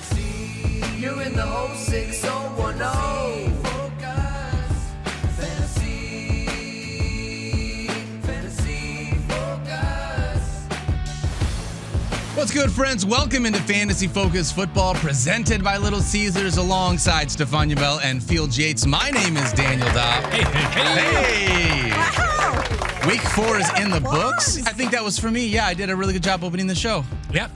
fantasy. You're in the 06010. Focus. Fantasy. Fantasy Focus. What's good, friends? Welcome into Fantasy Focus Football, presented by Little Caesars, alongside Stephania Bell and Field Yates. My name is Daniel Dopp. Hey! Wow. Week 4 is in the books. I think that was for me. Yeah, I did a really good job opening the show. Yep.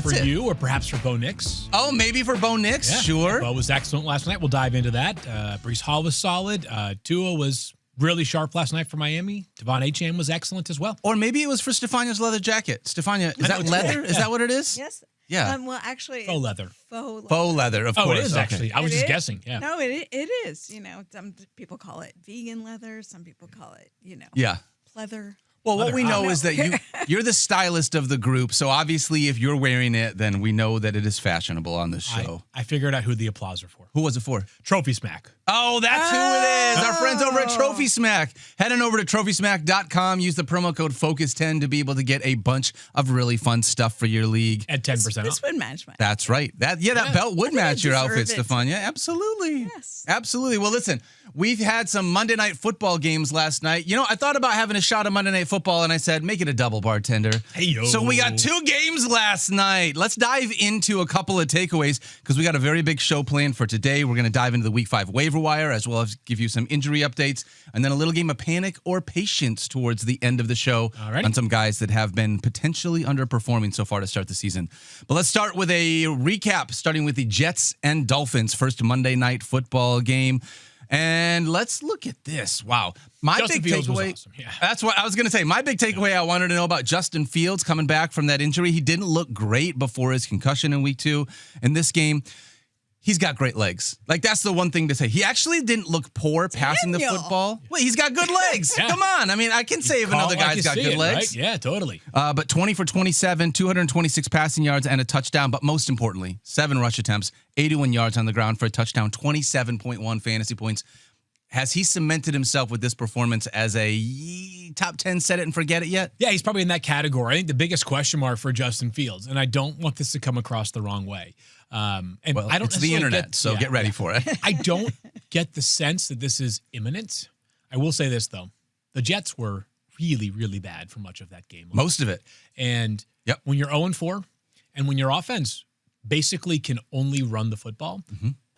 For it. you, or perhaps for Bo Nix. Oh, maybe for Bo Nix? Yeah. Sure. Bo was excellent last night. We'll dive into that. Breece Hall was solid. Tua was really sharp last night for Miami. Devon Achane was excellent as well. Or maybe it was for Stefania's leather jacket. Stefania, is that leather? Is that what it is? Yes. Yeah. Well, actually, Faux leather. Faux leather. Faux leather, of course. Oh, it is Okay. actually. I was It just is? guessing. Yeah. No, it is. You know, some people call it vegan leather. Some people call it, Yeah. pleather. Well, what we know No. is that you're the stylist of the group, so obviously if you're wearing it, then we know that it is fashionable on this show. I figured out who the applause are for. Who was it for? Trophy Smack. Oh, that's who it is. Our friends over at Trophy Smack. Head on over to TrophySmack.com. Use the promo code FOCUS10 to be able to get a bunch of really fun stuff for your league. At 10% This off. would match mine. That's right. That belt would I think match I your deserve outfit, it. Stefania. Absolutely. Yes. Absolutely. Well, listen, we've had some Monday Night Football games last night. You know, I thought about having a shot of Monday Night Football, and I said, make it a double, bartender. Hey-yo. So we got 2 games last night. Let's dive into a couple of takeaways because we got a very big show planned for today. We're going to dive into the Week 5 waiver wire, as well as give you some injury updates, and then a little game of panic or patience towards the end of the show Alrighty. on some guys that have been potentially underperforming so far to start the season. But let's start with a recap, starting with the Jets and Dolphins, first Monday Night Football game. And let's look at this. Wow. My Justin big Fields was takeaway. awesome, yeah. That's what I was going to say. My big takeaway I wanted to know about Justin Fields coming back from that injury. He didn't look great before his concussion in week 2. In this game, he's got great legs. Like, that's the one thing to say. He actually didn't look poor passing the Daniel. football. Wait, he's got good legs. Yeah. Come on. I mean, I can say if Call another it like guy's you got see good it, legs. Right? Yeah, totally. But 20 for 27, 226 passing yards and a touchdown. But most importantly, 7 rush attempts, 81 yards on the ground for a touchdown, 27.1 fantasy points. Has he cemented himself with this performance as a top 10 set it and forget it yet? Yeah, he's probably in that category. I think the biggest question mark for Justin Fields, and I don't want this to come across the wrong way. And Well, I don't it's the necessarily internet, so get ready for it. I don't get the sense that this is imminent. I will say this, though. The Jets were really, really bad for much of that game. Most of it. And Yep. when you're 0-4 and when your offense basically can only run the football,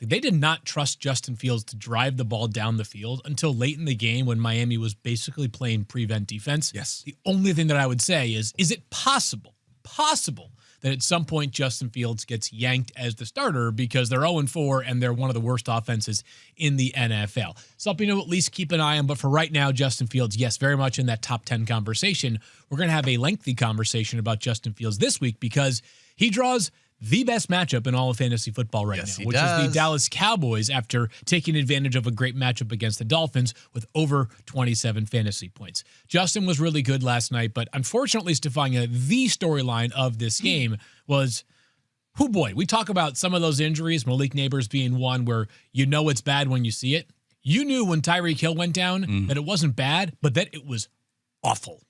they did not trust Justin Fields to drive the ball down the field until late in the game when Miami was basically playing prevent defense. Yes. The only thing that I would say is it possible that at some point Justin Fields gets yanked as the starter because they're 0-4 and they're one of the worst offenses in the NFL? Something to at least keep an eye on. But for right now, Justin Fields, yes, very much in that top 10 conversation. We're going to have a lengthy conversation about Justin Fields this week because he draws the best matchup in all of fantasy football right Yes, now, he which is does. the Dallas Cowboys after taking advantage of a great matchup against the Dolphins with over 27 fantasy points. Justin was really good last night, but unfortunately, Stefania, the storyline of this game was, oh boy, we talk about some of those injuries, Malik Neighbors being one where you know it's bad when you see it. You knew when Tyreek Hill went down that it wasn't bad, but that it was awful.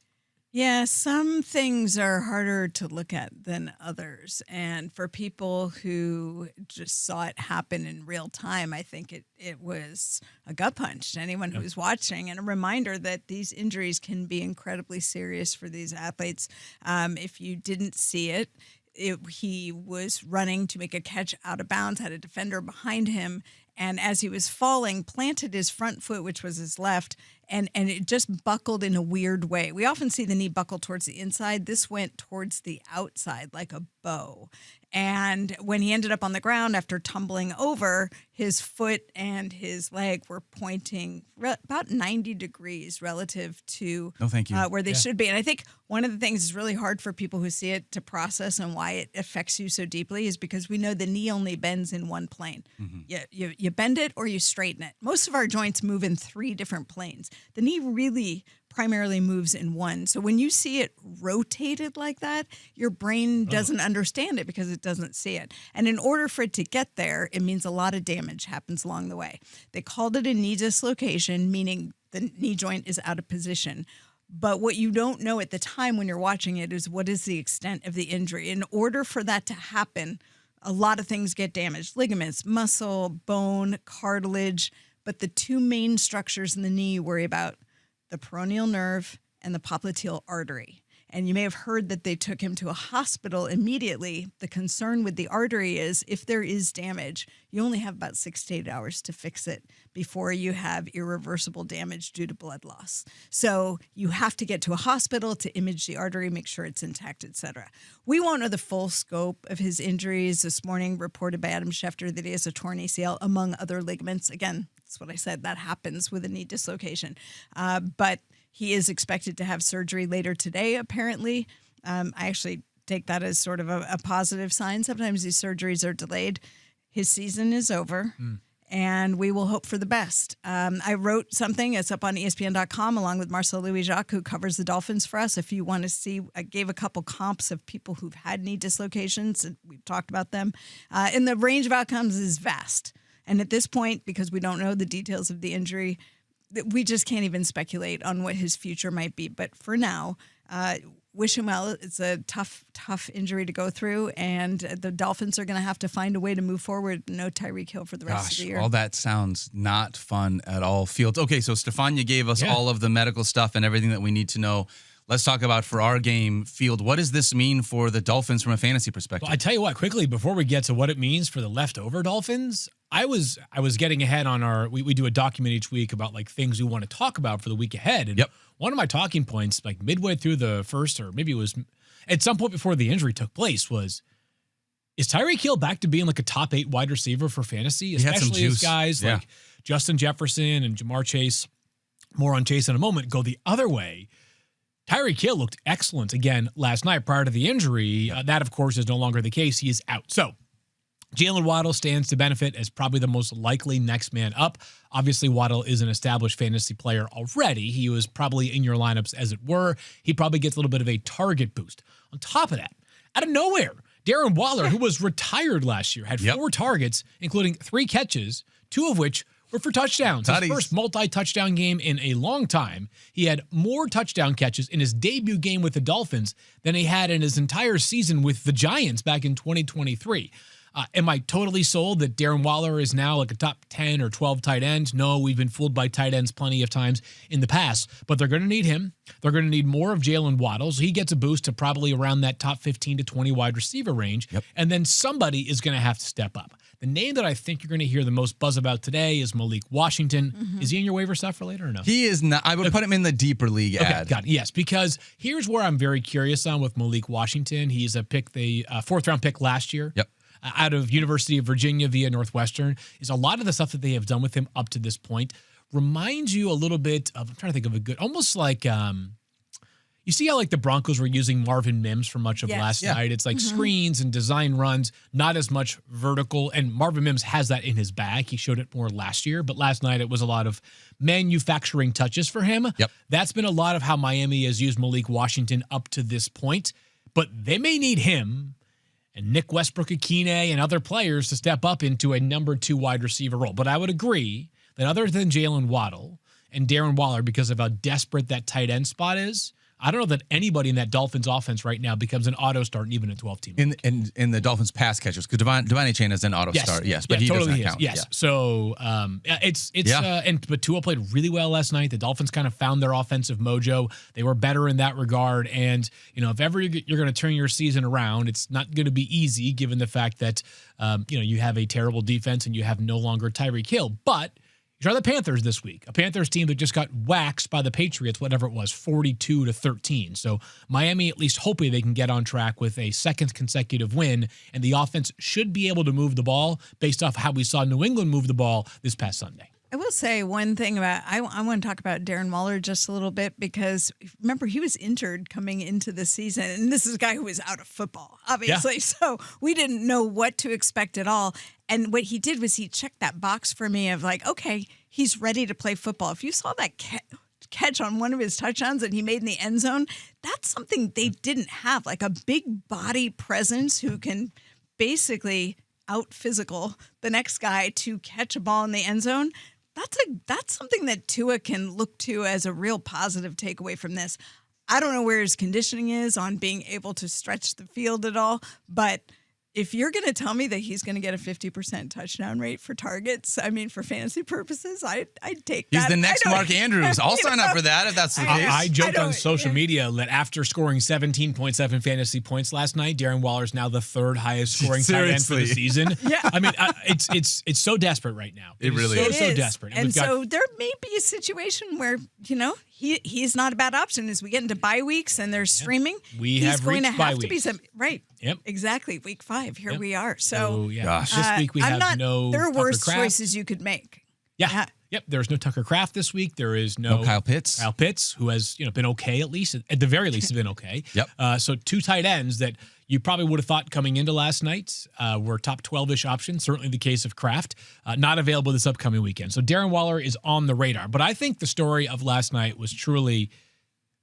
Yeah, some things are harder to look at than others. And for people who just saw it happen in real time, I think it was a gut punch to anyone who's watching, and a reminder that these injuries can be incredibly serious for these athletes. If you didn't see it, he was running to make a catch out of bounds, had a defender behind him, and as he was falling, planted his front foot, which was his left, and it just buckled in a weird way. We often see the knee buckle towards the inside. This went towards the outside like a bow. And when he ended up on the ground after tumbling over, his foot and his leg were pointing about 90 degrees relative to No, thank you. where they should be. And I think one of the things is really hard for people who see it to process, and why it affects you so deeply is because we know the knee only bends in one plane. You bend it or you straighten it. Most of our joints move in 3 different planes. The knee really primarily moves in one. So when you see it rotated like that, your brain doesn't understand it because it doesn't see it. And in order for it to get there, it means a lot of damage happens along the way. They called it a knee dislocation, meaning the knee joint is out of position. But what you don't know at the time when you're watching it is what is the extent of the injury. In order for that to happen, a lot of things get damaged: ligaments, muscle, bone, cartilage. But the two main structures in the knee you worry about: the peroneal nerve and the popliteal artery. And you may have heard that they took him to a hospital immediately. The concern with the artery is if there is damage, you only have about 6 to 8 hours to fix it before you have irreversible damage due to blood loss. So you have to get to a hospital to image the artery, make sure it's intact, etc. We won't know the full scope of his injuries. This morning reported by Adam Schefter that he has a torn ACL, among other ligaments. Again, that's what I said. That happens with a knee dislocation. But he is expected to have surgery later today, apparently. I actually take that as sort of a positive sign. Sometimes these surgeries are delayed. His season is over, and we will hope for the best. I wrote something. It's up on ESPN.com along with Marcel Louis-Jacques, who covers the Dolphins for us. If you want to see, I gave a couple comps of people who've had knee dislocations, and we've talked about them. And the range of outcomes is vast. And at this point, because we don't know the details of the injury, we just can't even speculate on what his future might be. But for now, wish him well. It's a tough injury to go through, and the Dolphins are going to have to find a way to move forward. No Tyreek Hill for the rest of the year. All that sounds not fun at all. Fields. Okay, so Stephania gave us all of the medical stuff and everything that we need to know. Let's talk about for our game, Field. What does this mean for the Dolphins from a fantasy perspective? Well, I tell you what, quickly, before we get to what it means for the leftover Dolphins, I was getting ahead on our, we do a document each week about like things we want to talk about for the week ahead. And one of my talking points, like midway through the first, or maybe it was at some point before the injury took place, was, is Tyreek Hill back to being like a top 8 wide receiver for fantasy? Especially as guys like Justin Jefferson and Jamar Chase, more on Chase in a moment, go the other way. Tyreek Hill looked excellent again last night prior to the injury. That, of course, is no longer the case. He is out. So Jalen Waddle stands to benefit as probably the most likely next man up. Obviously, Waddle is an established fantasy player already. He was probably in your lineups, as it were. He probably gets a little bit of a target boost. On top of that, out of nowhere, Darren Waller, who was retired last year, had 4 targets, including 3 catches, 2 of which were for touchdowns. His first multi-touchdown game in a long time. He had more touchdown catches in his debut game with the Dolphins than he had in his entire season with the Giants back in 2023. Am I totally sold that Darren Waller is now like a top 10 or 12 tight end? No, we've been fooled by tight ends plenty of times in the past, but they're going to need him. They're going to need more of Jalen Waddle. So he gets a boost to probably around that top 15 to 20 wide receiver range. And then somebody is going to have to step up. The name that I think you're going to hear the most buzz about today is Malik Washington. Is he in your waiver stuff for later or no? He is not. I would put him in the deeper league ad. Got it. Yes, because here's where I'm very curious on with Malik Washington. He's a pick, the 4th-round pick last year. Out of University of Virginia via Northwestern. Is a lot of the stuff that they have done with him up to this point reminds you a little bit of, I'm trying to think of a good, almost like, you see how like the Broncos were using Marvin Mims for much of last night? It's like screens and design runs, not as much vertical. And Marvin Mims has that in his bag. He showed it more last year, but last night it was a lot of manufacturing touches for him. That's been a lot of how Miami has used Malik Washington up to this point, but they may need him and Nick Westbrook-Akine and other players to step up into a number 2 wide receiver role. But I would agree that other than Jalen Waddle and Darren Waller, because of how desperate that tight end spot is, I don't know that anybody in that Dolphins offense right now becomes an auto start, even a 12-team. In the Dolphins pass catchers, because Devon Chain is an auto start, but he totally doesn't count. Yes. So but Tua played really well last night. The Dolphins kind of found their offensive mojo. They were better in that regard. And if ever you're going to turn your season around, it's not going to be easy given the fact that you have a terrible defense and you have no longer Tyreek Hill, but. You try the Panthers this week, a Panthers team that just got waxed by the Patriots, whatever it was, 42-13. So Miami at least hoping they can get on track with a second consecutive win, and the offense should be able to move the ball based off how we saw New England move the ball this past Sunday. I will say one thing about, I want to talk about Darren Waller just a little bit, because remember, he was injured coming into the season, and this is a guy who was out of football, obviously. So we didn't know what to expect at all. And what he did was he checked that box for me of like, okay, he's ready to play football. If you saw that catch on one of his touchdowns that he made in the end zone, that's something they didn't have, like a big body presence who can basically out physical the next guy to catch a ball in the end zone. That's something that Tua can look to as a real positive takeaway from this. I don't know where his conditioning is on being able to stretch the field at all, but if you're going to tell me that he's going to get a 50% touchdown rate for targets, I mean, for fantasy purposes, I'd take that. He's the next Mark Andrews. I'll sign up for that if that's the case. I joked on social media that after scoring 17.7 fantasy points last night, Darren Waller's now the third highest scoring tight end for the season. Yeah. I mean, it's so desperate right now. It really is. So desperate. And so there may be a situation where, he's not a bad option as we get into bye weeks and there's streaming. We he's have going to reached bye have to be weeks. some right. Yep. Exactly. Week 5. Here we are. So, So Gosh. this week we have no there are Tucker worse Kraft. choices you could make. Yeah. Yep. There's no Tucker Kraft this week. There is no Kyle Pitts. Kyle Pitts, who has been okay at least, at the very least, has been okay. Yep. So 2 tight ends that you probably would have thought coming into last night were top 12-ish options. Certainly the case of Kraft, not available this upcoming weekend. So Darren Waller is on the radar. But I think the story of last night was truly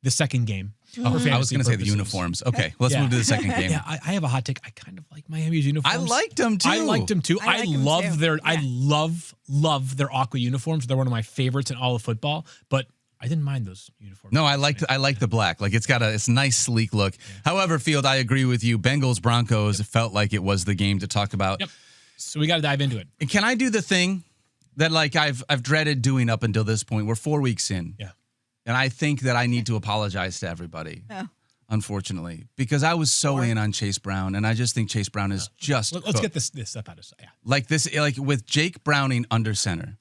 the second game. I was going to say the uniforms. Okay, let's move to the second game. Yeah, I have a hot take. I kind of like Miami's uniforms. I liked them too. I liked them too. I like them love too. their. Yeah. I love their aqua uniforms. They're one of my favorites in all of football. But I didn't mind those uniforms. No, I like the black. Like it's got it's a nice sleek look. However, Field, I agree with you. Bengals Broncos felt like it was the game to talk about. Yep. So we got to dive into it. And can I do the thing that like I've dreaded doing up until this point? We're 4 weeks in. Yeah. And I think that I need to apologize to everybody. Oh. Unfortunately, because I was so in on Chase Brown, and I just think Chase Brown is just Let's get this stuff out of sight. Yeah. like with Jake Browning under center.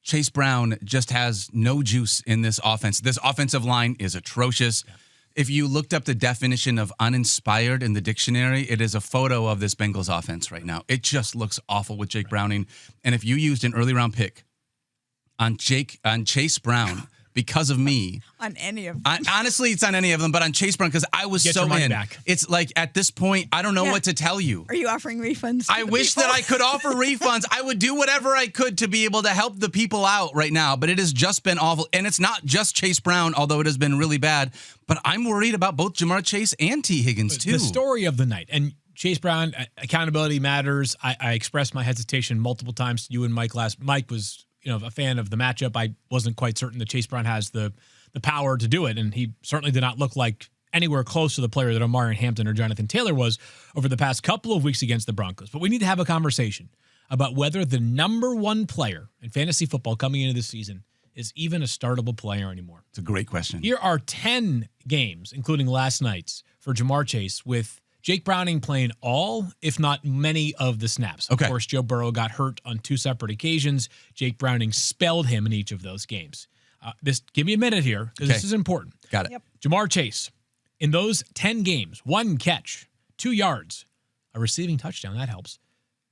Chase Brown just has no juice in this offense. This offensive line is atrocious. Yeah. If you looked up the definition of uninspired in the dictionary, it is a photo of this Bengals offense right now. It just looks awful with Jake Browning. And if you used an early round pick on Chase Brown because of me, On any of them. honestly, it's on any of them, but on Chase Brown because I was Get so your money in. back. It's like at this point, I don't know what to tell you. Are you offering refunds? to I the wish people? that I could offer refunds. I would do whatever I could to be able to help the people out right now, but it has just been awful. And it's not just Chase Brown, although it has been really bad, but I'm worried about both Jamar Chase and T. Higgins too. The story of the night. And Chase Brown, accountability matters. I expressed my hesitation multiple times to you and Mike last. Mike was a fan of the matchup. I wasn't quite certain that Chase Brown has the power to do it, and he certainly did not look like anywhere close to the player that Omarion Hampton or Jonathan Taylor was over the past couple of weeks against the Broncos. But we need to have a conversation about whether the number one player in fantasy football coming into this season is even a startable player anymore. It's a great question. Here are 10 games, including last night's, for Jamar Chase, with Jake Browning playing all, if not many, of the snaps. Okay. Of course, Joe Burrow got hurt on 2 separate occasions. Jake Browning spelled him in each of those games. Give me a minute here, because this is important. Got it. Yep. Jamar Chase, in those 10 games, 1 catch, 2 yards, a receiving touchdown, that helps.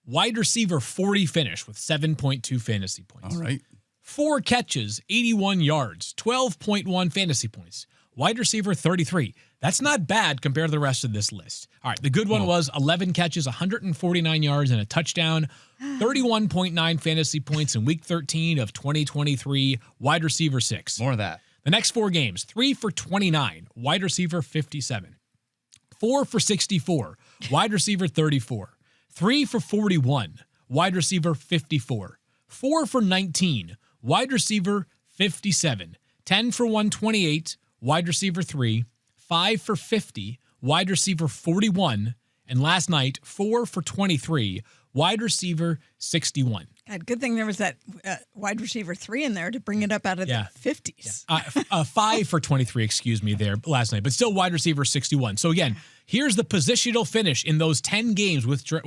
Wide receiver 40 finish with 7.2 fantasy points. All right. 4 catches, 81 yards, 12.1 fantasy points. Wide receiver 33. That's not bad compared to the rest of this list. All right, the good one was 11 catches, 149 yards, and a touchdown. 31.9 fantasy points in week 13 of 2023, wide receiver 6. More of that. The next 4 games, 3 for 29, wide receiver 57. 4 for 64, wide receiver 34. 3 for 41, wide receiver 54. 4 for 19, wide receiver 57. 10 for 128, wide receiver 3. 5 for 50, wide receiver 41. And last night, 4 for 23, wide receiver 61. God, good thing there was that wide receiver 3 in there to bring it up out of the 50s. 5 for 23, excuse me, there last night, but still wide receiver 61. So again, here's the positional finish in those 10 games with Jake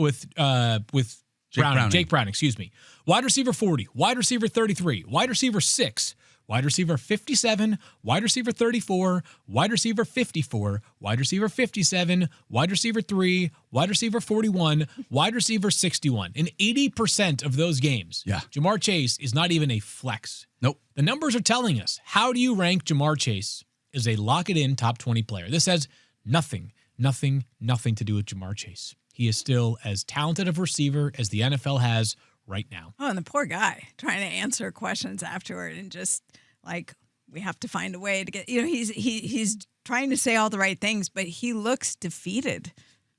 Brown, excuse me. Wide receiver 40, wide receiver 33, wide receiver 6, wide receiver 57, wide receiver 34, wide receiver 54, wide receiver 57, wide receiver 3, wide receiver 41, wide receiver 61. In 80% of those games, Jamar Chase is not even a flex. Nope. The numbers are telling us. How do you rank Jamar Chase as a lock-it-in top 20 player? This has nothing to do with Jamar Chase. He is still as talented of a receiver as the NFL has right now. Oh, and the poor guy trying to answer questions afterward and just like, we have to find a way to get, he's trying to say all the right things, but he looks defeated.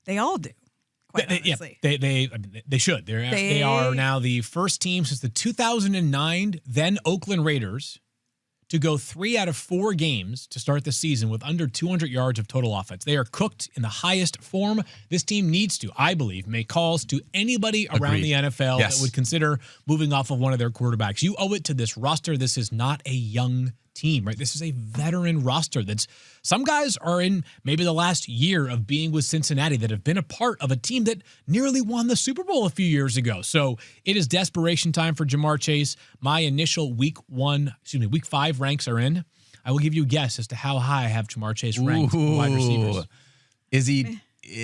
They all do. Quite honestly. They should. They are now the first team since the 2009 then Oakland Raiders to go 3 out of 4 games to start the season with under 200 yards of total offense. They are cooked in the highest form. This team needs to, I believe, make calls to anybody around Agreed. the NFL Yes. that would consider moving off of one of their quarterbacks. You owe it to this roster. This is not a young team, right? This is a veteran roster that's some guys are in maybe the last year of being with Cincinnati that have been a part of a team that nearly won the Super Bowl a few years ago. So it is desperation time for Jamar Chase. My initial week 5 ranks are in. I will give you a guess as to how high I have Jamar Chase ranked for wide receivers. Is he?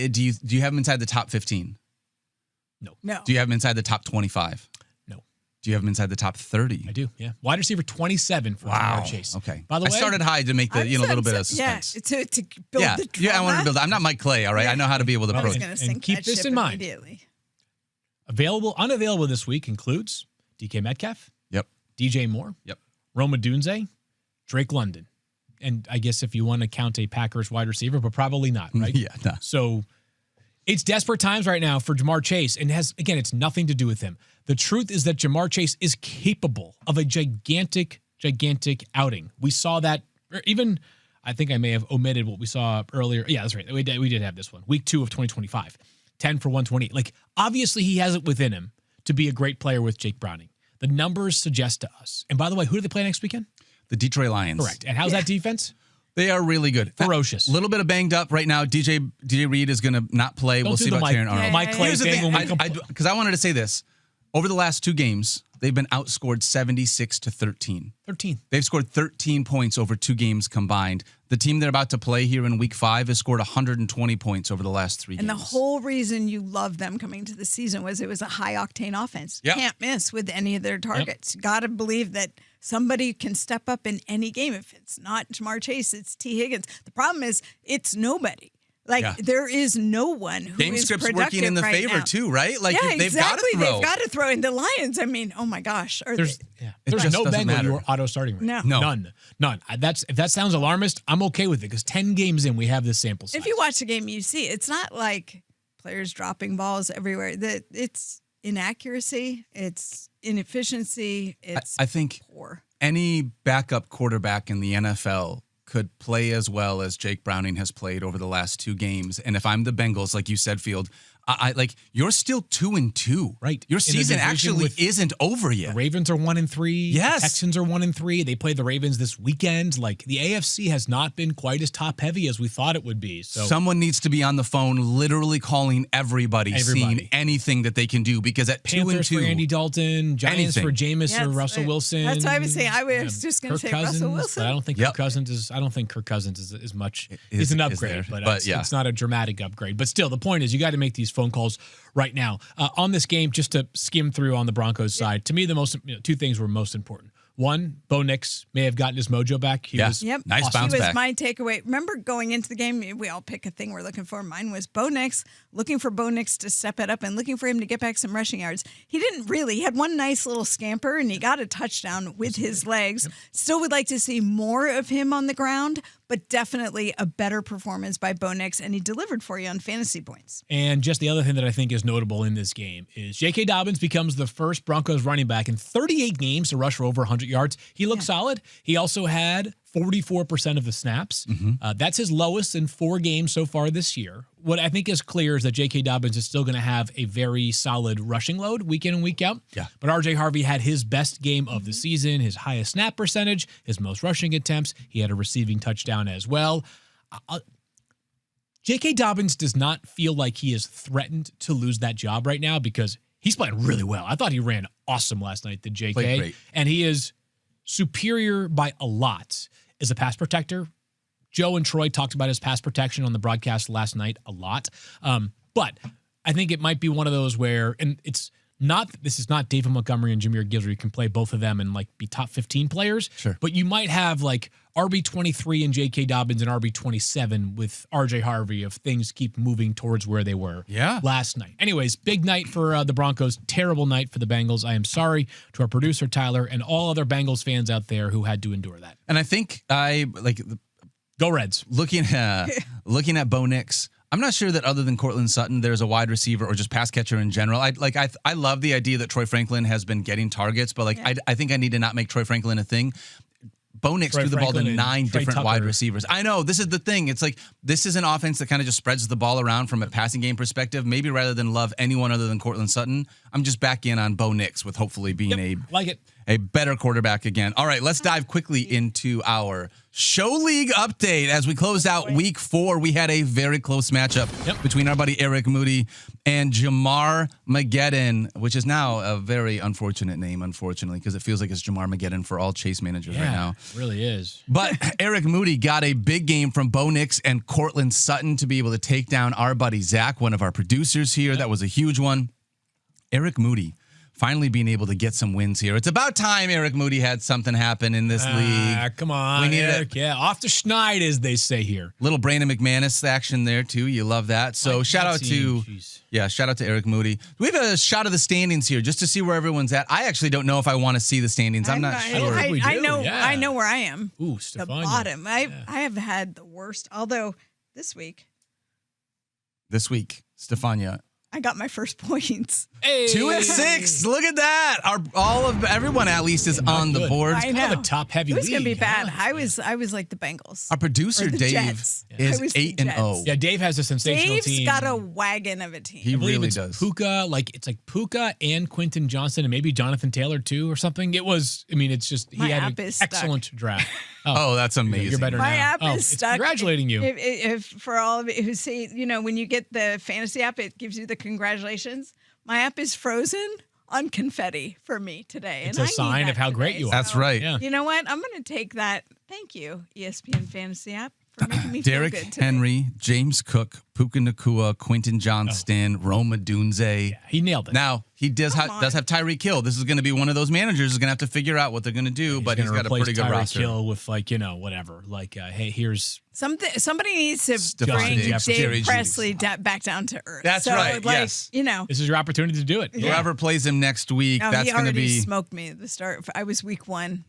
Do you have him inside the top 15? No. Do you have him inside the top 25? No. Do you have him inside the top 30? I do, yeah. Wide receiver 27 for Jamar Chase. Okay. By the way, I started high to make the little bit of suspense. Yeah, to build the trauma. Yeah, I want to build. I'm not Mike Clay, all right? I know how to be able to I was approach. going to and sink keep that this ship in mind. immediately. unavailable this week includes DK Metcalf, Yep. DJ Moore, Yep. Roma Dunze, Drake London. And I guess if you want to count a Packers wide receiver, but probably not, right? Yeah, no. So it's desperate times right now for Jamar Chase. And it's nothing to do with him. The truth is that Jamar Chase is capable of a gigantic outing. We saw that, or even, I think I may have omitted what we saw earlier. Yeah, that's right. We did have this one. Week 2 of 2025. 10 for 120. Like, obviously he has it within him to be a great player with Jake Browning. The numbers suggest to us. And by the way, who do they play next weekend? The Detroit Lions. Correct. And how's that defense? They are really good. Ferocious. A little bit of banged up right now. DJ Reed is going to not play. Don't We'll do see the about Terran Arnold. Mike Clay Here's the thing. thing. Because I wanted to say this. Over the last 2 games, they've been outscored 76-13. 13. They've scored 13 points over 2 games combined. The team they're about to play here in week 5 has scored 120 points over the last 3 And games. the whole reason you loved them coming to the season was it was a high-octane offense. Yep. Can't miss with any of their targets. Got to believe that somebody can step up in any game. If it's not Jamar Chase, it's T. Higgins. The problem is it's nobody. Like, there is no one who Game is script's productive working in the right favor, now. too, right? Like, Yeah, they've exactly. got to throw. They've got to throw. And the Lions, I mean, oh, my gosh. It There's just no doesn't Bengal matter. you are auto starting right. No. None. If that sounds alarmist, I'm okay with it because 10 games in, we have this sample size. If you watch the game, you see it's not like players dropping balls everywhere. It's inaccuracy. It's inefficiency. It's I think poor. any backup quarterback in the NFL could play as well as Jake Browning has played over the last 2 games. And if I'm the Bengals, like you said, Field, I like you're still 2-2. Right. Your In a season division actually with- isn't over The yet. Ravens are 1-3. Yes. The Texans are 1-3. They played the Ravens this weekend. Like, the AFC has not been quite as top heavy as we thought it would be. So Someone needs to be on the phone literally calling everybody. Seeing anything that they can do because at Panthers 2-2 for Andy Dalton, Giants anything. for Jameis Yeah, or it's- Russell Wilson. That's what I was saying. I was just going to Kirk say Cousins, Russell Wilson. But I don't think Yep. Kirk Cousins is. I don't think Kirk Cousins is much. Is- He's an is upgrade, there. but But yeah. it's not a dramatic upgrade. But still, the point is, you got to make these phone calls right now on this game. Just to skim through on the Broncos side, to me, the most 2 things were most important. One, Bo Nix may have gotten his mojo back. He was Yep. Nice awesome. bounce He was back. my takeaway. Remember going into the game, we all pick a thing we're looking for. Mine was Bo Nix, looking for Bo Nix to step it up and looking for him to get back some rushing yards. He didn't really. He had one nice little scamper and he got a touchdown with his legs. Still would like to see more of him on the ground, but definitely a better performance by Bo Nix, and he delivered for you on fantasy points. And just the other thing that I think is notable in this game is J.K. Dobbins becomes the first Broncos running back in 38 games to rush for over 100 yards. He looked solid. He also had 44% of the snaps. That's his lowest in 4 games so far this year. What I think is clear is that J.K. Dobbins is still going to have a very solid rushing load week in and week out. Yeah. But R.J. Harvey had his best game of the season, his highest snap percentage, his most rushing attempts. He had a receiving touchdown as well. J.K. Dobbins does not feel like he is threatened to lose that job right now because he's playing really well. I thought he ran awesome last night, the J.K. Played great. And he is superior by a lot as a pass protector. Joe and Troy talked about his pass protection on the broadcast last night a lot. But I think it might be one of those where, and this is not David Montgomery and Jameer Gibbs where you can play both of them and like be top 15 players. Sure. But you might have like RB23 and J.K. Dobbins and RB27 with R.J. Harvey if things keep moving towards where they were last night. Anyways, big night for the Broncos. Terrible night for the Bengals. I am sorry to our producer, Tyler, and all other Bengals fans out there who had to endure that. And I think Go Reds. looking at Bo Nix, I'm not sure that other than Cortland Sutton, there's a wide receiver or just pass catcher in general. I love the idea that Troy Franklin has been getting targets, but I think I need to not make Troy Franklin a thing. Bo Nix Troy threw the ball to Franklin and 9 Trey different wide Tucker. receivers. I know, this is the thing. It's like, this is an offense that kind of just spreads the ball around from a passing game perspective. Maybe rather than love anyone other than Cortland Sutton, I'm just back in on Bo Nix with hopefully being Like it. a better quarterback again. All right, let's dive quickly into our Show League update. As we closed out week 4, we had a very close matchup between our buddy Eric Moody and Jamar Mageddon, which is now a very unfortunate name, unfortunately, because it feels like it's Jamar Mageddon for all Chase managers right now. It really is. But Eric Moody got a big game from Bo Nix and Cortland Sutton to be able to take down our buddy Zach, one of our producers here. That was a huge one. Eric Moody finally being able to get some wins here. It's about time Eric Moody had something happen in this league. Come on, We need Eric. Off the schneid, as they say here. Little Brandon McManus action there too. You love that. So shout out to Eric Moody. We have a shot of the standings here just to see where everyone's at. I actually don't know if I want to see the standings. I'm not sure. I know where I am. Ooh, The Stephania. bottom. I have had the worst. Although this week This week, Stephania. I got my first points. Hey. 2 and 6. Look at that. Everyone at least is on the good. board. I Kind of know. a top-heavy It was gonna be league, bad. yeah. I was like the Bengals. Our producer Or the Dave Jets. I is was the 8 and Jets. 0. Yeah, Dave has a sensational Dave's team. got a wagon of a team. He I believe really it's does. Puka, it's like Puka and Quentin Johnson and maybe Jonathan Taylor too or something. It's just he My had app an is stuck. excellent draft. Oh, that's amazing. You're better My now. app is it's stuck. Congratulating you. If for all of you who see, when you get the fantasy app, it gives you the congratulations. My app is frozen on confetti for me today. It's and a I need sign that of how great today. you are. That's right. Yeah. You know what? I'm going to take that. Thank you, ESPN Fantasy app, for making me Derrick feel good today. Henry, James Cook, Puka Nakua, Quentin Johnston, Roma Dunze. Yeah, he nailed it. Now, he does have Tyreek Hill. This is going to be one of those managers who's going to have to figure out what they're going to do, but he's gonna got a pretty good replace Tyreek roster. Hill with whatever. Hey, here's Somebody needs to Stephon bring Diggs, Jerry Dave Jeudy. Presley back down to earth. That's right, yes. this is your opportunity to do it. Whoever plays him next week, No, that's he going to already be... smoked me at the start. I was week 1.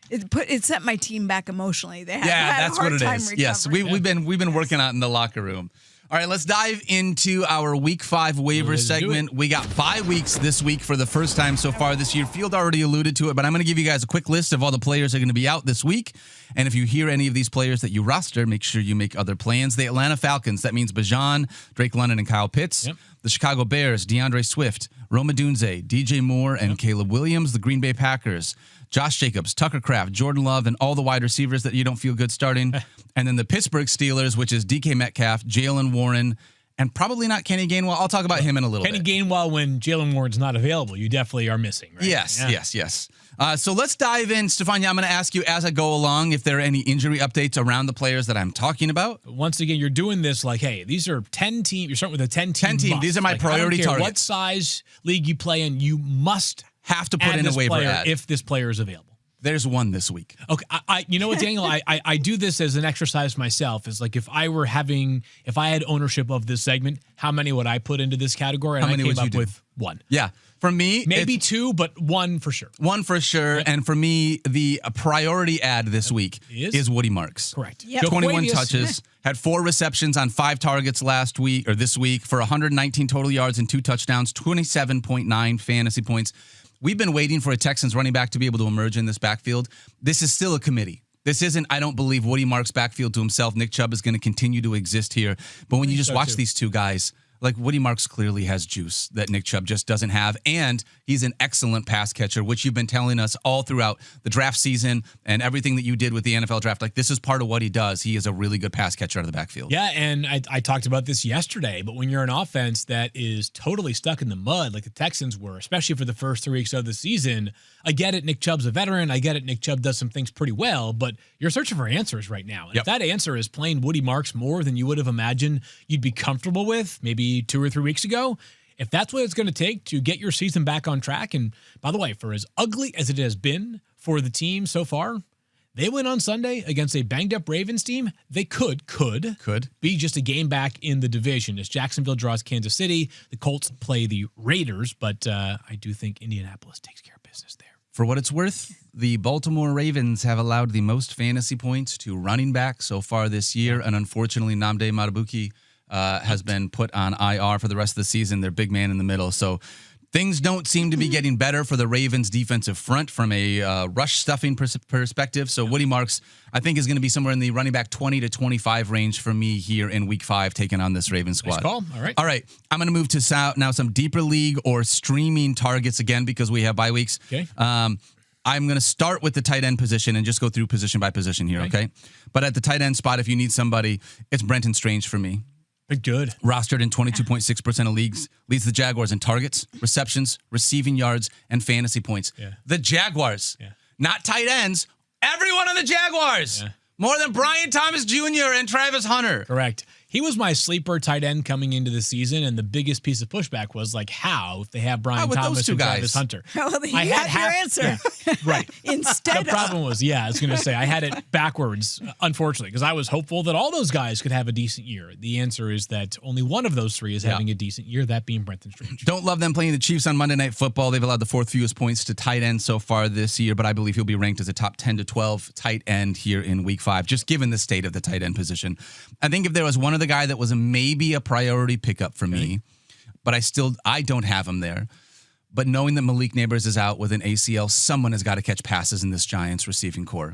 It set my team back emotionally. They had that's a hard what it time is. Yes, recovering. we've been working out in the locker room. All right, let's dive into our Week 5 waiver Let's do segment. We got 5 weeks this week for the first time so far this year. Field already alluded to it, but I'm going to give you guys a quick list of all the players that are going to be out this week. And if you hear any of these players that you roster, make sure you make other plans. The Atlanta Falcons, that means Bajan, Drake London, and Kyle Pitts. Yep. The Chicago Bears, DeAndre Swift, Roma Dunze, DJ Moore, and Caleb Williams. The Green Bay Packers, Josh Jacobs, Tucker Kraft, Jordan Love, and all the wide receivers that you don't feel good starting. And then the Pittsburgh Steelers, which is DK Metcalf, Jalen Warren, and probably not Kenny Gainwell. I'll talk about him in a little Kenny bit. Gainwell, when Jalen Warren's not available, you definitely are missing, right? Yes, Yeah. yes. So let's dive in. Stephania, I'm going to ask you as I go along if there are any injury updates around the players that I'm talking about. Once again, you're doing this hey, these are 10 teams. You're starting with a 10 team. 10 team. must. These are my I don't priority care targets. What size league you play in, you must Have to put add in a this waiver player ad. if this player is available. There's one this week. Okay, you know what, Daniel? I do this as an exercise myself. Is if I had ownership of this segment, how many would I put into this category? And How many I came would you up do? with 1. Yeah. For me, Maybe it's 2, but 1 for sure. 1 for sure. And for me, the priority ad this week Is? is Woody Marks. Correct. Yep. Joe 21 Quavius. touches, had 4 receptions on 5 targets this week for 119 total yards and 2 touchdowns, 27.9 fantasy points. We've been waiting for a Texans running back to be able to emerge in this backfield. This is still a committee. This isn't, I don't believe, Woody Marks' backfield to himself. Nick Chubb is going to continue to exist here. But when you just so, watch too. these two guys, Woody Marks clearly has juice that Nick Chubb just doesn't have. And he's an excellent pass catcher, which you've been telling us all throughout the draft season and everything that you did with the NFL draft. This is part of what he does. He is a really good pass catcher out of the backfield. Yeah, and I talked about this yesterday, but when you're an offense that is totally stuck in the mud, like the Texans were, especially for the first 3 weeks of the season, I get it, Nick Chubb's a veteran. I get it, Nick Chubb does some things pretty well, but you're searching for answers right now. And Yep. if that answer is playing Woody Marks more than you would have imagined you'd be comfortable with maybe 2 or 3 weeks ago, if that's what it's going to take to get your season back on track, and by the way, for as ugly as it has been for the team so far, they win on Sunday against a banged-up Ravens team. They could be just a game back in the division as Jacksonville draws Kansas City. The Colts play the Raiders, but I do think Indianapolis takes care of business there. For what it's worth, the Baltimore Ravens have allowed the most fantasy points to running back so far this year, and unfortunately, Nnamdi Madubuike has been put on IR for the rest of the season. Their big man in the middle. So Things don't seem to be getting better for the Ravens defensive front from a rush stuffing perspective. So Woody Marks, I think, is going to be somewhere in the running back 20 to 25 range for me here in week 5, taking on this Ravens squad. Nice call. All right. I'm going to move to now some deeper league or streaming targets again because we have bye weeks. Okay. I'm going to start with the tight end position and just go through position by position here, okay? But at the tight end spot, if you need somebody, it's Brenton Strange for me. Good. Rostered in 22.6% of leagues, leads the Jaguars in targets, receptions, receiving yards, and fantasy points. Yeah. The Jaguars, not tight ends. Everyone on the Jaguars. Yeah. More than Brian Thomas Jr. and Travis Hunter. Correct. He was my sleeper tight end coming into the season, and the biggest piece of pushback was like, how if they have Brian with Thomas those two and guys? Travis Hunter? Well, you had your answer. Yeah, right. Instead The problem was, I was going to say, I had it backwards, unfortunately, because I was hopeful that all those guys could have a decent year. The answer is that only one of those three is having a decent year, that being Brenton Strange. Don't love them playing the Chiefs on Monday Night Football. They've allowed the 4th fewest points to tight end so far this year, but I believe he'll be ranked as a top 10 to 12 tight end here in week 5, just given the state of the tight end position. I think if there was one other guy that was maybe a priority pickup for me, but I don't have him there. But knowing that Malik Neighbors is out with an ACL, someone has got to catch passes in this Giants receiving core.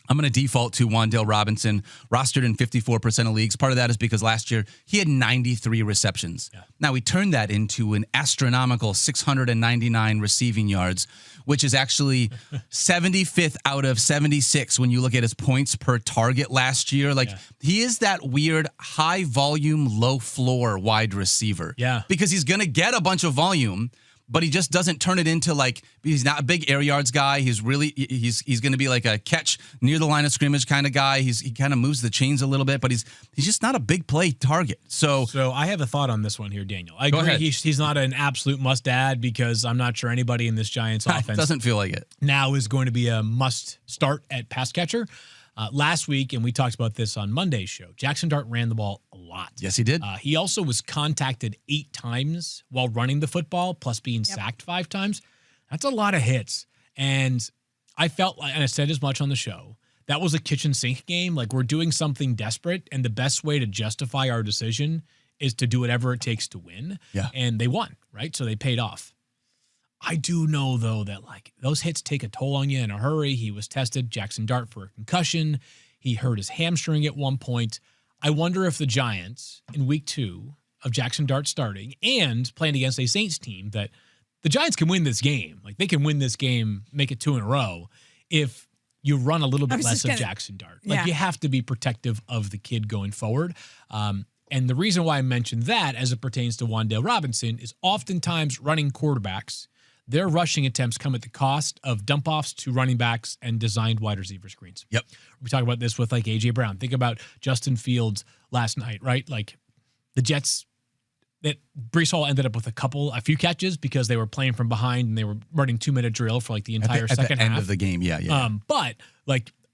I'm going to default to Wan'Dale Robinson, rostered in 54% of leagues. Part of that is because last year he had 93 receptions. Now he turned that into an astronomical 699 receiving yards, which is actually 75th out of 76 when you look at his points per target last year. He is that weird high volume, low floor wide receiver. Because he's going to get a bunch of volume, but he just doesn't turn it into he's not a big air yards guy. He's going to be like a catch near the line of scrimmage kind of guy. He kind of moves the chains a little bit, but he's just not a big play target. So I have a thought on this one here, Daniel. I Go agree ahead. he's not an absolute must add because I'm not sure anybody in this Giants offense doesn't feel like it. now is going to be a must start at pass catcher. Last week, and we talked about this on Monday's show, Jackson Dart ran the ball a lot. Yes, he did. He also was contacted 8 times while running the football, plus being sacked 5 times. That's a lot of hits. And I felt like, and I said as much on the show, that was a kitchen sink game. Like, we're doing something desperate, and the best way to justify our decision is to do whatever it takes to win. Yeah. And they won, right? So they paid off. I do know, though, that those hits take a toll on you in a hurry. He was tested, Jackson Dart, for a concussion. He hurt his hamstring at one point. I wonder if the Giants, in week 2 of Jackson Dart starting and playing against a Saints team, that the Giants can win this game. They can win this game, make it 2 in a row, if you run a little bit less of Jackson Dart. You have to be protective of the kid going forward. And the reason why I mentioned that as it pertains to Wan'Dale Robinson is oftentimes running quarterbacks, their rushing attempts come at the cost of dump-offs to running backs and designed wide receiver screens. Yep. We talk about this with A.J. Brown. Think about Justin Fields last night, right? The Jets, that Breece Hall ended up with a few catches because they were playing from behind and they were running 2-minute drill for the entire second half. End of the game, yeah. But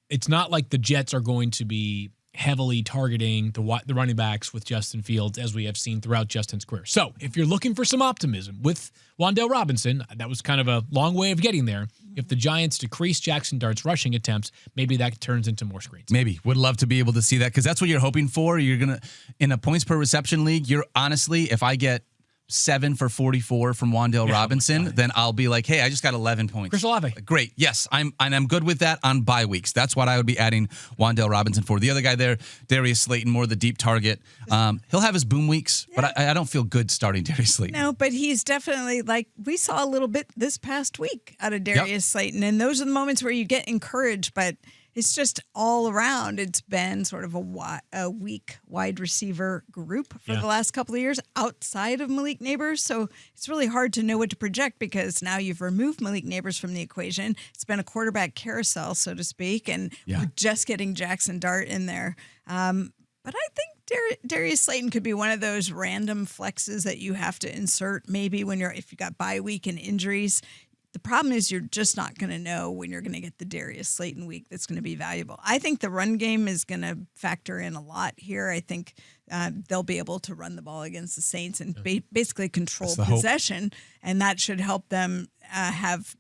it's not like the Jets are going to be heavily targeting the running backs with Justin Fields, as we have seen throughout Justin's career. So if you're looking for some optimism with Wan'Dale Robinson, that was kind of a long way of getting there. If the Giants decrease Jackson Dart's rushing attempts, maybe that turns into more screens. Maybe. Would love to be able to see that because that's what you're hoping for. You're going to, in a points per reception league, if I get 7 for 44 from Wan'Dale Robinson, then I'll be like, hey, I just got 11 points. Chris Olave. Great. Yes, I'm good with that on bye weeks. That's what I would be adding Wan'Dale Robinson for. The other guy there, Darius Slayton, more the deep target. He'll have his boom weeks, but I don't feel good starting Darius Slayton. No, but he's definitely we saw a little bit this past week out of Darius Slayton, and those are the moments where you get encouraged, but it's just all around. It's been sort of a weak wide receiver group for the last couple of years outside of Malik Neighbors. So it's really hard to know what to project because now you've removed Malik Neighbors from the equation. It's been a quarterback carousel, so to speak, and we're just getting Jackson Dart in there. But I think Darius Slayton could be one of those random flexes that you have to insert maybe if you got bye week and injuries. The problem is you're just not going to know when you're going to get the Darius Slayton week that's going to be valuable. I think the run game is going to factor in a lot here. I think they'll be able to run the ball against the Saints and basically control possession, and that should help them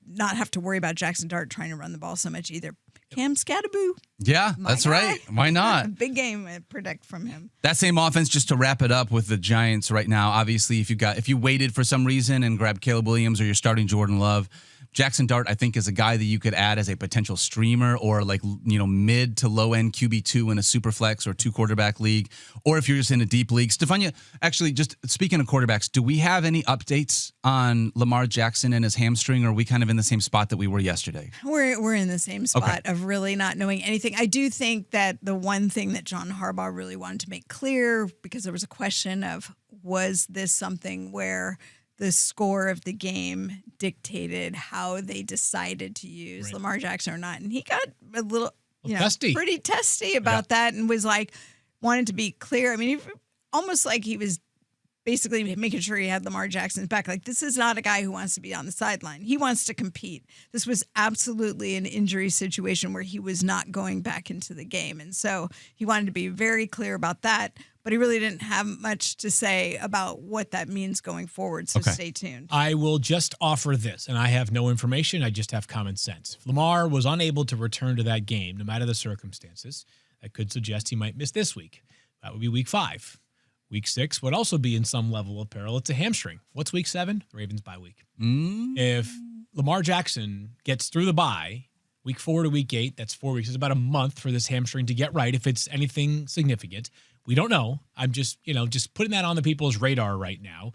not have to worry about Jackson Dart trying to run the ball so much either. Cam Scatterboo. Yeah, My that's guy. right. Why not? A big game I predict from him. That same offense, just to wrap it up with the Giants right now. Obviously, if you waited for some reason and grabbed Caleb Williams or you're starting Jordan Love, Jackson Dart, I think, is a guy that you could add as a potential streamer or mid to low end QB2 in a super flex or 2-quarterback league, or if you're just in a deep league. Stephania, actually, just speaking of quarterbacks, do we have any updates on Lamar Jackson and his hamstring, or are we kind of in the same spot that we were yesterday? We're in the same spot of really not knowing anything. I do think that the one thing that John Harbaugh really wanted to make clear, because there was a question of, was this something where the score of the game dictated how they decided to use Lamar Jackson or not? And he got a little, testy. pretty testy about that, and was like, wanted to be clear. I mean, almost like he was basically making sure he had Lamar Jackson's back. Like, this is not a guy who wants to be on the sideline. He wants to compete. This was absolutely an injury situation where he was not going back into the game. And so he wanted to be very clear about that, but he really didn't have much to say about what that means going forward. So stay tuned. I will just offer this, and I have no information. I just have common sense. If Lamar was unable to return to that game, no matter the circumstances, that could suggest he might miss this week. That would be week 5. Week 6 would also be in some level of peril. It's a hamstring. What's week 7? The Ravens bye week. If Lamar Jackson gets through the bye, week 4 to week 8, that's 4 weeks. It's about a month for this hamstring to get right if it's anything significant. We don't know. I'm just putting that on the people's radar right now.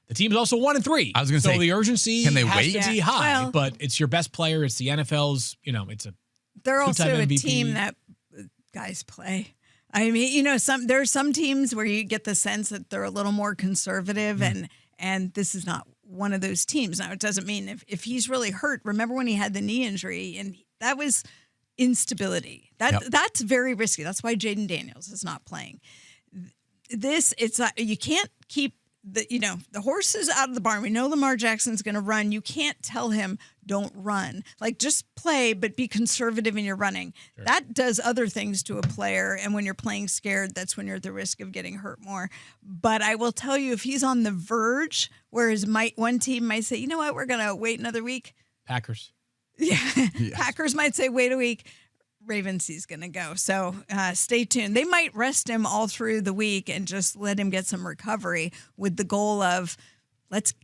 The team is also 1-3. I was going to say, so the urgency can they has wait? to be high, Well, but it's your best player. It's the NFL's, it's a They're also two-time a MVP. team that guys play. I mean, there are some teams where you get the sense that they're a little more conservative, and this is not one of those teams. Now, it doesn't mean if he's really hurt. Remember when he had the knee injury, and that was instability. That's very risky. That's why Jaden Daniels is not playing. It's not, you can't keep the horses out of the barn. We know Lamar Jackson's going to run. You can't tell him don't run. Like, just play, but be conservative in your running. Sure. That does other things to a player. And when you're playing scared, that's when you're at the risk of getting hurt more. But I will tell you, if he's on the verge, whereas one team might say, you know what, we're going to wait another week. Packers. Yeah. Yes. Packers might say, wait a week. Ravens, he's going to go. So stay tuned. They might rest him all through the week and just let him get some recovery with the goal of let's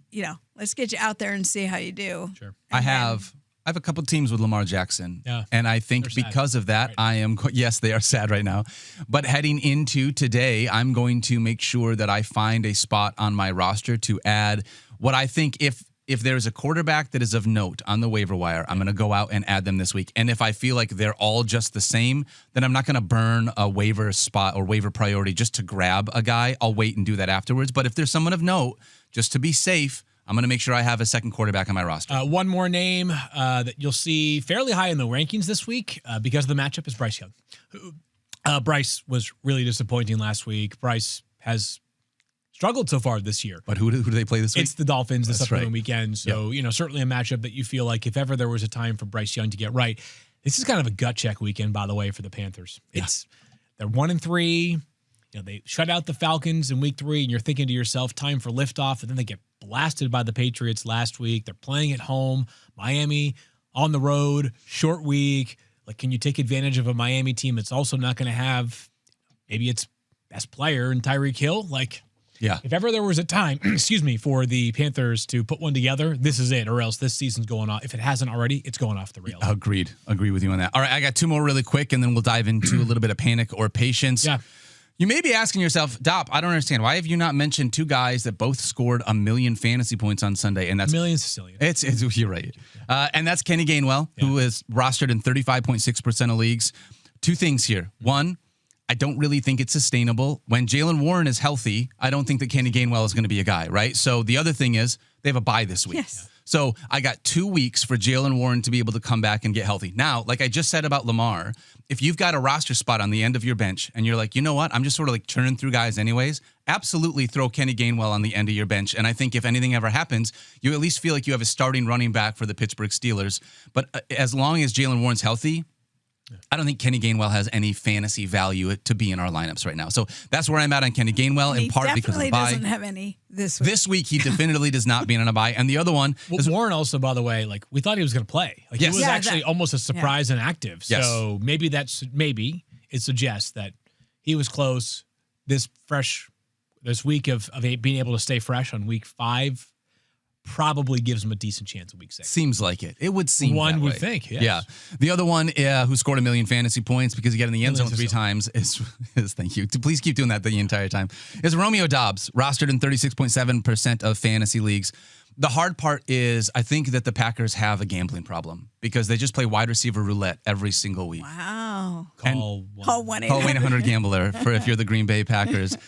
get you out there and see how you do. Sure. I have a couple teams with Lamar Jackson. Yeah. And I think because of that, right. Yes, they are sad right now. But heading into today, I'm going to make sure that I find a spot on my roster to add what I think if there's a quarterback that is of note on the waiver wire, I'm going to go out and add them this week. And if I feel like they're all just the same, then I'm not going to burn a waiver spot or waiver priority just to grab a guy. I'll wait and do that afterwards. But if there's someone of note, just to be safe, I'm going to make sure I have a second quarterback on my roster. One more name that you'll see fairly high in the rankings this week because of the matchup is Bryce Young. Bryce was really disappointing last week. Bryce has struggled so far this year. But who do they play this week? It's the Dolphins this upcoming right. weekend. So, certainly a matchup that you feel like if ever there was a time for Bryce Young to get right, this is kind of a gut check weekend, by the way, for the Panthers. They're 1-3. They shut out the Falcons in week 3, and you're thinking to yourself, time for liftoff. And then they get blasted by the Patriots last week. They're playing at home. Miami on the road, short week. Like, can you take advantage of a Miami team that's also not going to have maybe its best player in Tyreek Hill? Like, yeah. If ever there was a time, for the Panthers to put one together, this is it, or else this season's going off. If it hasn't already, it's going off the rails. Agreed. Agree with you on that. All right, I got 2 more really quick, and then we'll dive into a little bit of panic or patience. Yeah. You may be asking yourself, Dopp, I don't understand. Why have you not mentioned 2 guys that both scored 1 million fantasy points on Sunday? And that's million Sicilian. It's you're right. And that's Kenny Gainwell, who is rostered in 35.6% of leagues. 2 things here. 1, I don't really think it's sustainable. When Jalen Warren is healthy, I don't think that Kenny Gainwell is going to be a guy, right? So the other thing is they have a bye this week. Yes. So I got 2 weeks for Jalen Warren to be able to come back and get healthy. Now, like I just said about Lamar, if you've got a roster spot on the end of your bench and you're like, you know what, I'm just sort of like churning through guys anyways, absolutely throw Kenny Gainwell on the end of your bench. And I think if anything ever happens, you at least feel like you have a starting running back for the Pittsburgh Steelers. But as long as Jalen Warren's healthy, I don't think Kenny Gainwell has any fantasy value to be in our lineups right now. So that's where I'm at on Kenny Gainwell, in part because of the bye. He definitely doesn't have any this week. This week, he definitively does not being on a bye. And the other one is Warren also, by the way, like we thought he was going to play. Like Yes. he was Yeah, actually almost a surprise and active. Yes. So maybe it suggests that he was close. This week of being able to stay fresh on week 5 probably gives him a decent chance of week 6. Seems like it. It would seem One that would way. think, yes. Yeah. The other one who scored 1 million fantasy points because he got in the end zone 3 times is thank you. Please keep doing that the entire time. Is Romeo Dobbs, rostered in 36.7% of fantasy leagues. The hard part is I think that the Packers have a gambling problem because they just play wide receiver roulette every single week. Wow. Call Call 1-800. 1-800 Gambler for if you're the Green Bay Packers.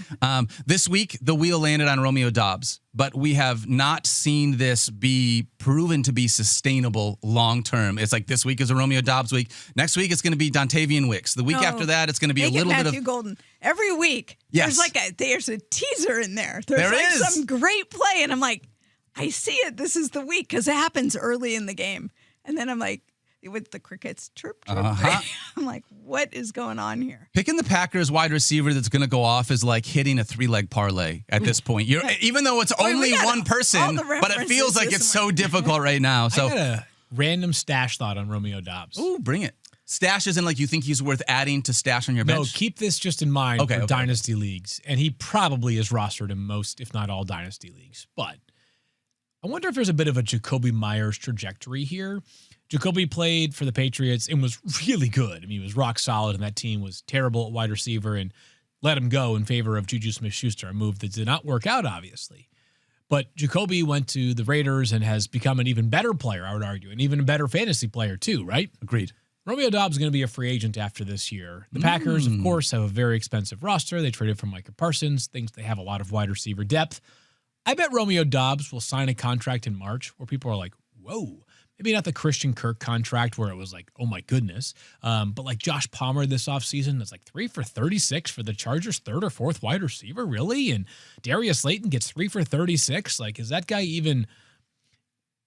This week, the wheel landed on Romeo Dobbs, but we have not seen this be proven to be sustainable long term. It's like this week is a Romeo Dobbs week. Next week, it's going to be Dontavian Wicks. The week after that, it's going to be a Make it little bit Matthew of Golden. Every week, Yes. there's a teaser in there. There's There is. some great play, and I'm like, I see it. This is the week because it happens early in the game, and then I'm like, with the crickets chirp. I'm like, what is going on here? Picking the Packers wide receiver that's going to go off is like hitting a 3-leg parlay at this point. Even though it's only we got one all person, the but it feels references like this it's so morning. difficult right now. So, I got a random stash thought on Romeo Dobbs. ooh, bring it. Stash isn't like you think he's worth adding to stash on your No, bench. keep this just in mind Okay, for okay. dynasty leagues. And he probably is rostered in most, if not all, dynasty leagues. But I wonder if there's a bit of a Jacoby Myers trajectory here. Jacoby played for the Patriots and was really good. I mean, he was rock solid, and that team was terrible at wide receiver and let him go in favor of Juju Smith-Schuster, a move that did not work out, obviously. But Jacoby went to the Raiders and has become an even better player, I would argue, an even better fantasy player too, right? Agreed. Romeo Dobbs is going to be a free agent after this year. The Packers, of course, have a very expensive roster. They traded for Micah Parsons, thinks they have a lot of wide receiver depth. I bet Romeo Dobbs will sign a contract in March where people are like, whoa. Maybe not the Christian Kirk contract where it was like, oh my goodness. But like Josh Palmer this offseason, it's like 3 for 36 for the Chargers' 3rd or 4th wide receiver, really? And Darius Slayton gets 3 for 36. Like, is that guy even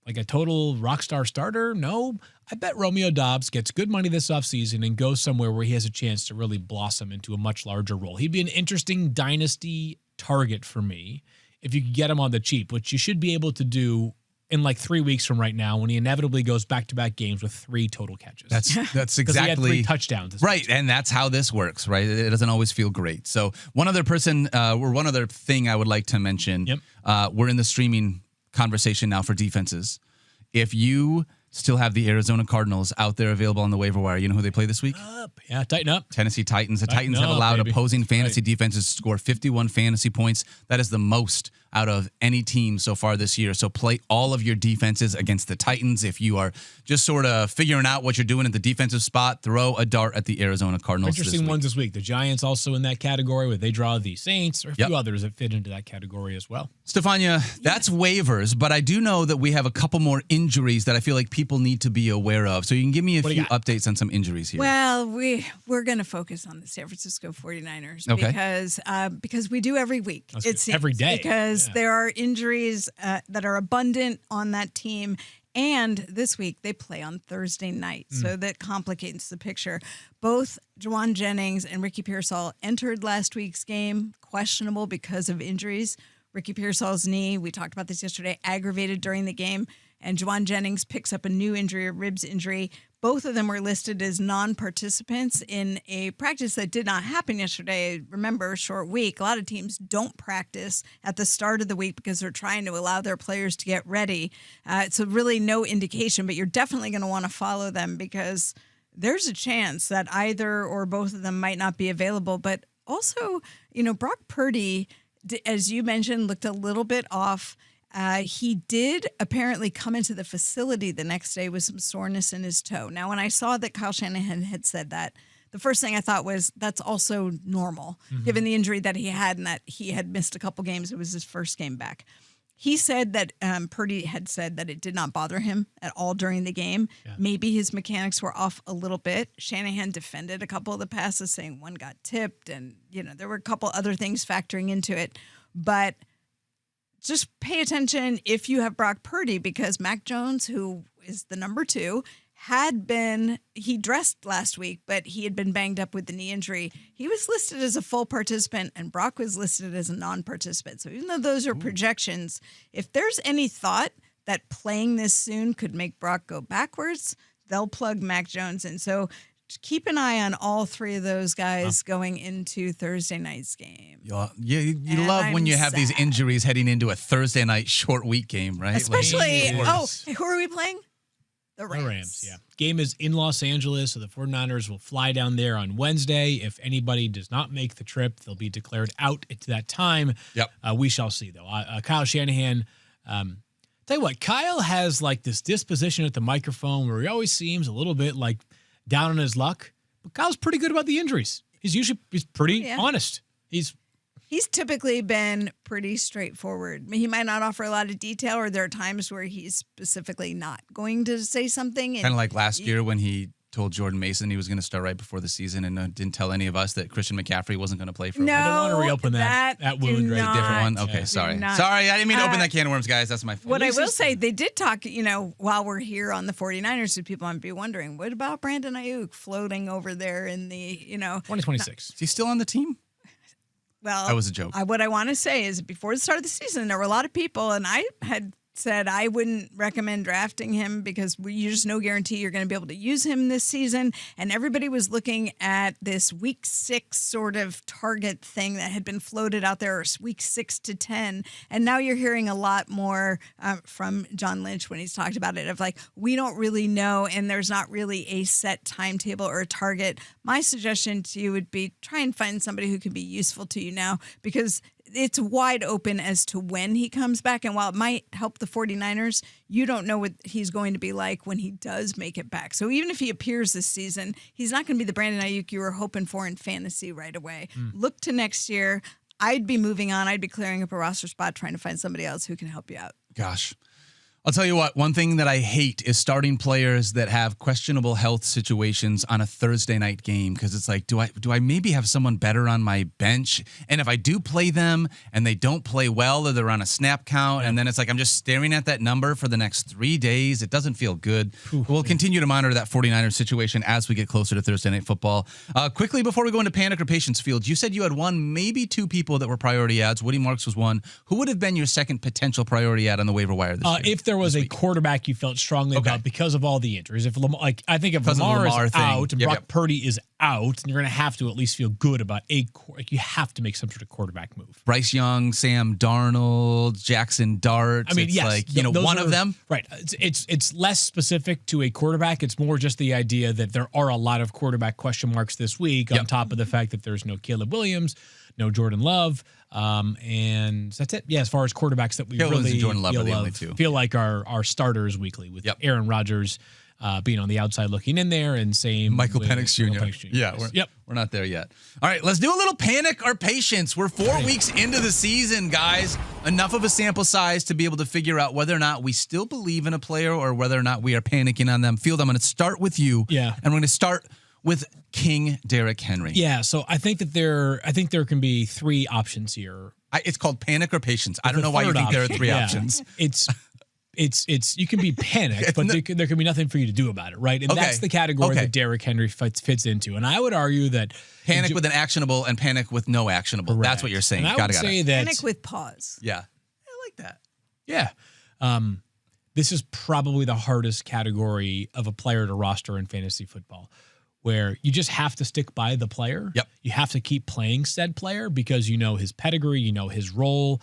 like a total rock star starter? No. I bet Romeo Dobbs gets good money this offseason and goes somewhere where he has a chance to really blossom into a much larger role. He'd be an interesting dynasty target for me if you could get him on the cheap, which you should be able to do in like 3 weeks from right now when he inevitably goes back-to-back games with 3 total catches. That's because he had exactly 3 touchdowns. this right, and that's how this works, right? It doesn't always feel great. So one other thing I would like to mention. Yep. We're in the streaming conversation now for defenses. If you still have the Arizona Cardinals out there available on the waiver wire, you know who they play this week? Yeah, tighten up. Tennessee Titans. The Tighten Titans have up, allowed baby. opposing fantasy Right. defenses to score 51 fantasy points. That is the most out of any team so far this year. So play all of your defenses against the Titans. If you are just sort of figuring out what you're doing at the defensive spot, throw a dart at the Arizona Cardinals. Interesting ones this week. The Giants also in that category where they draw the Saints, or a few others that fit into that category as well. Stephania, that's waivers, but I do know that we have a couple more injuries that I feel like people need to be aware of. So you can give me a What do few you got? updates on some injuries here. Well, we're going to focus on the San Francisco 49ers Okay. because we do every week. That's It good. seems, Every day. because Yeah. there are injuries that are abundant on that team. And this week they play on Thursday night, so that complicates the picture. Both Juwan Jennings and Ricky Pearsall entered last week's game questionable because of injuries. Ricky Pearsall's knee, we talked about this yesterday, aggravated during the game, and Juwan Jennings picks up a new injury, a ribs injury. Both of them were listed as non-participants in a practice that did not happen yesterday. Remember, short week. A lot of teams don't practice at the start of the week because they're trying to allow their players to get ready. So really no indication, but you're definitely going to want to follow them because there's a chance that either or both of them might not be available. But also, Brock Purdy, as you mentioned, looked a little bit off. He did apparently come into the facility the next day with some soreness in his toe. Now, when I saw that Kyle Shanahan had said that, the first thing I thought was that's also normal, given the injury that he had and that he had missed a couple games. It was his first game back. He said that Purdy had said that it did not bother him at all during the game. Yeah. Maybe his mechanics were off a little bit. Shanahan defended a couple of the passes, saying one got tipped, and there were a couple other things factoring into it. But just pay attention if you have Brock Purdy, because Mac Jones, who is the number 2, he dressed last week, but he had been banged up with the knee injury. He was listed as a full participant, and Brock was listed as a non-participant. So even though those are projections, if there's any thought that playing this soon could make Brock go backwards, they'll plug Mac Jones in. So keep an eye on all three of those guys going into Thursday night's game. You And love when I'm you have these sad. injuries heading into a Thursday night short week game, right? Especially, Worse. who are we playing? The Rams. The Rams, yeah. Game is in Los Angeles, so the 49ers will fly down there on Wednesday. If anybody does not make the trip, they'll be declared out at that time. Yep. We shall see, though. Kyle Shanahan, tell you what, Kyle has like this disposition at the microphone where he always seems a little bit like down on his luck, but Kyle's pretty good about the injuries. He's pretty honest. He's typically been pretty straightforward. I mean, he might not offer a lot of detail, or there are times where he's specifically not going to say something. Kind of like last year when he told Jordan Mason he was going to start right before the season and didn't tell any of us that Christian McCaffrey wasn't going to play for a while. I don't want to reopen that wound, right? Different one? Okay, do sorry. not. Sorry, I didn't mean to open that can of worms, guys. That's my fault. What I will say, they did talk, while we're here on the 49ers, so people might be wondering, what about Brandon Ayuk floating over there in the, 2026. Is he still on the team? Well, That was a joke. What I want to say is before the start of the season, there were a lot of people, and I had said I wouldn't recommend drafting him because you just no guarantee you're going to be able to use him this season. And everybody was looking at this week 6 sort of target thing that had been floated out there, week 6 to 10. And now you're hearing a lot more from John Lynch when he's talked about it of like, we don't really know, and there's not really a set timetable or a target. My suggestion to you would be try and find somebody who can be useful to you now, because it's wide open as to when he comes back. And while it might help the 49ers, you don't know what he's going to be like when he does make it back. So even if he appears this season, he's not going to be the Brandon Ayuk you were hoping for in fantasy right away. Look to next year. I'd be moving on. I'd be clearing up a roster spot, trying to find somebody else who can help you out. Gosh. I'll tell you what, one thing that I hate is starting players that have questionable health situations on a Thursday night game, because it's like, do I maybe have someone better on my bench? And if I do play them and they don't play well, or they're on a snap count, and then it's like I'm just staring at that number for the next 3 days, it doesn't feel good. We'll continue to monitor that 49ers situation as we get closer to Thursday Night Football. Quickly, before we go into panic or patience field, you said you had one, maybe two people that were priority ads. Woody Marks was one. Who would have been your second potential priority ad on the waiver wire this year? If there was a quarterback you felt strongly about because of all the injuries, if Lamar, I think if Lamar is out and Brock Purdy is out, then you're going to have to at least feel good about you have to make some sort of quarterback move. Bryce Young, Sam Darnold, Jackson Dart. I mean, it's yes, like, one of them. Right. It's less specific to a quarterback. It's more just the idea that there are a lot of quarterback question marks this week, on top of the fact that there's no Caleb Williams, no Jordan Love, and that's it. Yeah, as far as quarterbacks that we Caleb really and Jordan Love are the only two. feel like are starters weekly, with Aaron Rodgers being on the outside looking in there, and same Michael with Penix Jr. Penix Jr. Yeah, we're not there yet. All right, let's do a little panic or patience. We're 4 weeks into the season, guys. Enough of a sample size to be able to figure out whether or not we still believe in a player or whether or not we are panicking on them. Field, I'm going to start with you. Yeah. And we're going to start with King Derrick Henry. Yeah, so I think there can be three options here. It's called panic or patience. I don't know why you think there are three options. It's you can be panicked, but there can be nothing for you to do about it, right? And that's the category that Derrick Henry fits into. And I would argue that panic with an actionable and panic with no actionable. Correct. That's what you're saying. And I would say that panic with pause. Yeah, I like that. Yeah. This is probably the hardest category of a player to roster in fantasy football, where you just have to stick by the player. Yep. You have to keep playing said player because you know his pedigree, you know his role,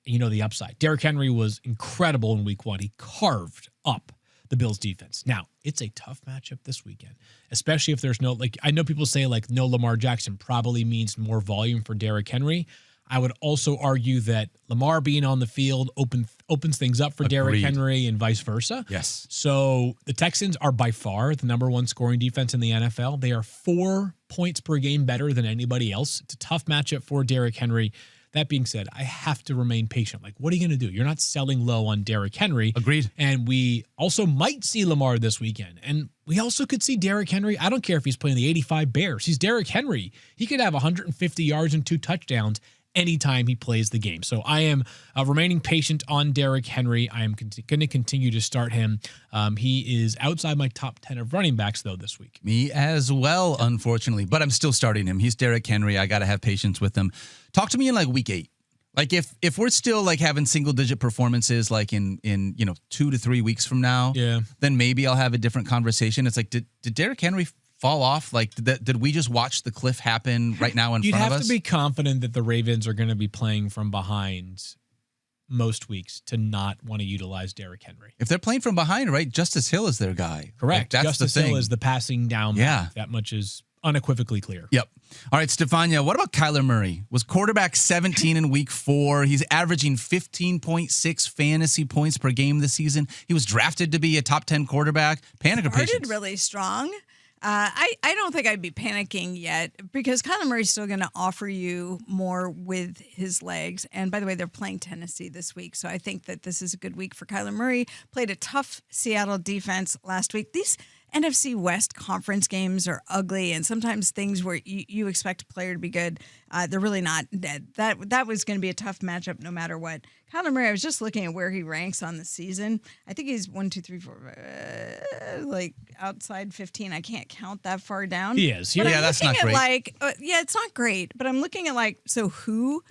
you know the upside. Derrick Henry was incredible in week 1. He carved up the Bills defense. Now, it's a tough matchup this weekend, especially if there's no, I know people say no Lamar Jackson probably means more volume for Derrick Henry. I would also argue that Lamar being on the field opens things up for Derrick Henry and vice versa. Yes. So the Texans are by far the number 1 scoring defense in the NFL. They are 4 points per game better than anybody else. It's a tough matchup for Derrick Henry. That being said, I have to remain patient. What are you going to do? You're not selling low on Derrick Henry. Agreed. And we also might see Lamar this weekend. And we also could see Derrick Henry. I don't care if he's playing the 85 Bears. He's Derrick Henry. He could have 150 yards and 2 touchdowns anytime he plays the game. So I am remaining patient on Derrick Henry. I am going to continue to start him. He is outside my top 10 of running backs, though, this week. Me as well, unfortunately. But I'm still starting him. He's Derrick Henry. I got to have patience with him. Talk to me in like week 8. Like if we're still like having single digit performances like in 2 to 3 weeks from now, then maybe I'll have a different conversation. It's like, did Derrick Henry fall off? Like, did we just watch the cliff happen right now in front of us? You'd have to be confident that the Ravens are going to be playing from behind most weeks to not want to utilize Derrick Henry. If they're playing from behind, right, Justice Hill is their guy. Correct. Like, that's Justice the thing. Hill is the passing down back. That much is unequivocally clear. Yep. All right, Stephania, what about Kyler Murray? Was quarterback 17 in week 4. He's averaging 15.6 fantasy points per game this season. He was drafted to be a top 10 quarterback. Panic or patience? Started really strong. I don't think I'd be panicking yet because Kyler Murray's still going to offer you more with his legs. And by the way, they're playing Tennessee this week. So I think that this is a good week for Kyler Murray. Played a tough Seattle defense last week. These NFC West conference games are ugly, and sometimes things where you expect a player to be good, they're really not. That was going to be a tough matchup no matter what. Kyler Murray, I was just looking at where he ranks on the season. I think he's 1, 2, 3, 4, like outside 15. I can't count that far down. He is. But Yeah, that's not great. It's not great, but I'm looking at so who's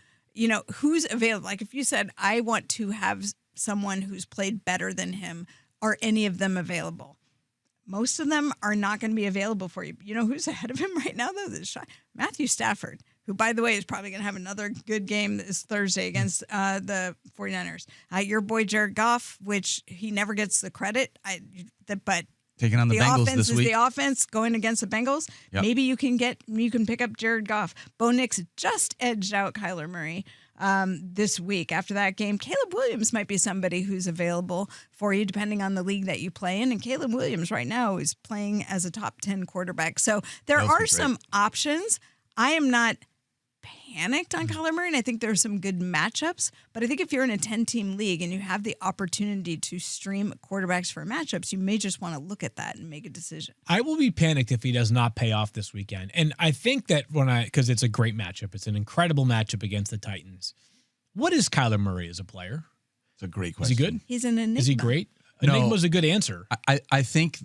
available? Like if you said, I want to have someone who's played better than him, are any of them available? Most of them are not going to be available for you. You know who's ahead of him right now, though? Matthew Stafford, who, by the way, is probably going to have another good game this Thursday against the 49ers. Your boy Jared Goff, which he never gets the credit, but taking on the Bengals offense this week. is the offense going against the Bengals. Yep. Maybe you can pick up Jared Goff. Bo Nix just edged out Kyler Murray this week. After that game, Caleb Williams might be somebody who's available for you depending on the league that you play in. And Caleb Williams right now is playing as a top 10 quarterback. So there are some options. I am not panicked on Kyler Murray, and I think there are some good matchups. But I think if you're in a 10-team league and you have the opportunity to stream quarterbacks for matchups, you may just want to look at that and make a decision. I will be panicked if he does not pay off this weekend. And I think that because it's a great matchup, it's an incredible matchup against the Titans. What is Kyler Murray as a player? It's a great question. Is he good? He's an enigma. Is he great? No. Enigma's a good answer. I think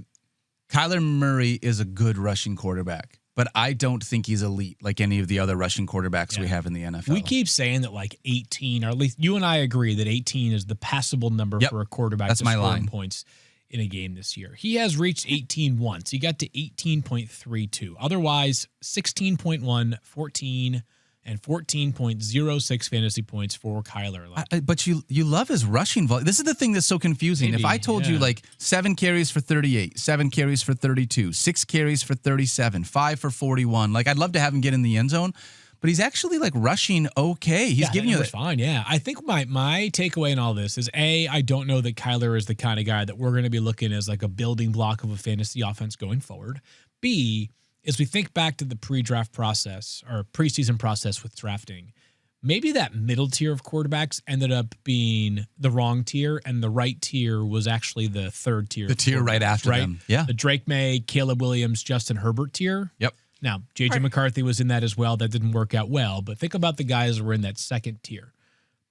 Kyler Murray is a good rushing quarterback, but I don't think he's elite like any of the other rushing quarterbacks we have in the NFL. We keep saying that like 18, or at least you and I agree that 18 is the passable number for a quarterback That's to my score line. points in a game this year. He has reached 18 once. He got to 18.32. Otherwise, 16.1, 14, and 14.06 fantasy points for Kyler. But you love his rushing volume. This is the thing that's so confusing. Maybe, if I told you like 7 carries for 38, 7 carries for 32, 6 carries for 37, 5 for 41, like I'd love to have him get in the end zone, but he's actually like rushing okay. He's giving you fine. Yeah. I think my takeaway in all this is I don't know that Kyler is the kind of guy that we're going to be looking as like a building block of a fantasy offense going forward. B, as we think back to the pre-draft process or preseason process with drafting, maybe that middle tier of quarterbacks ended up being the wrong tier, and the right tier was actually the third tier. the tier right after them. Yeah. The Drake May, Caleb Williams, Justin Herbert tier. Yep. Now, J.J. McCarthy was in that as well. That didn't work out well, but think about the guys who were in that second tier.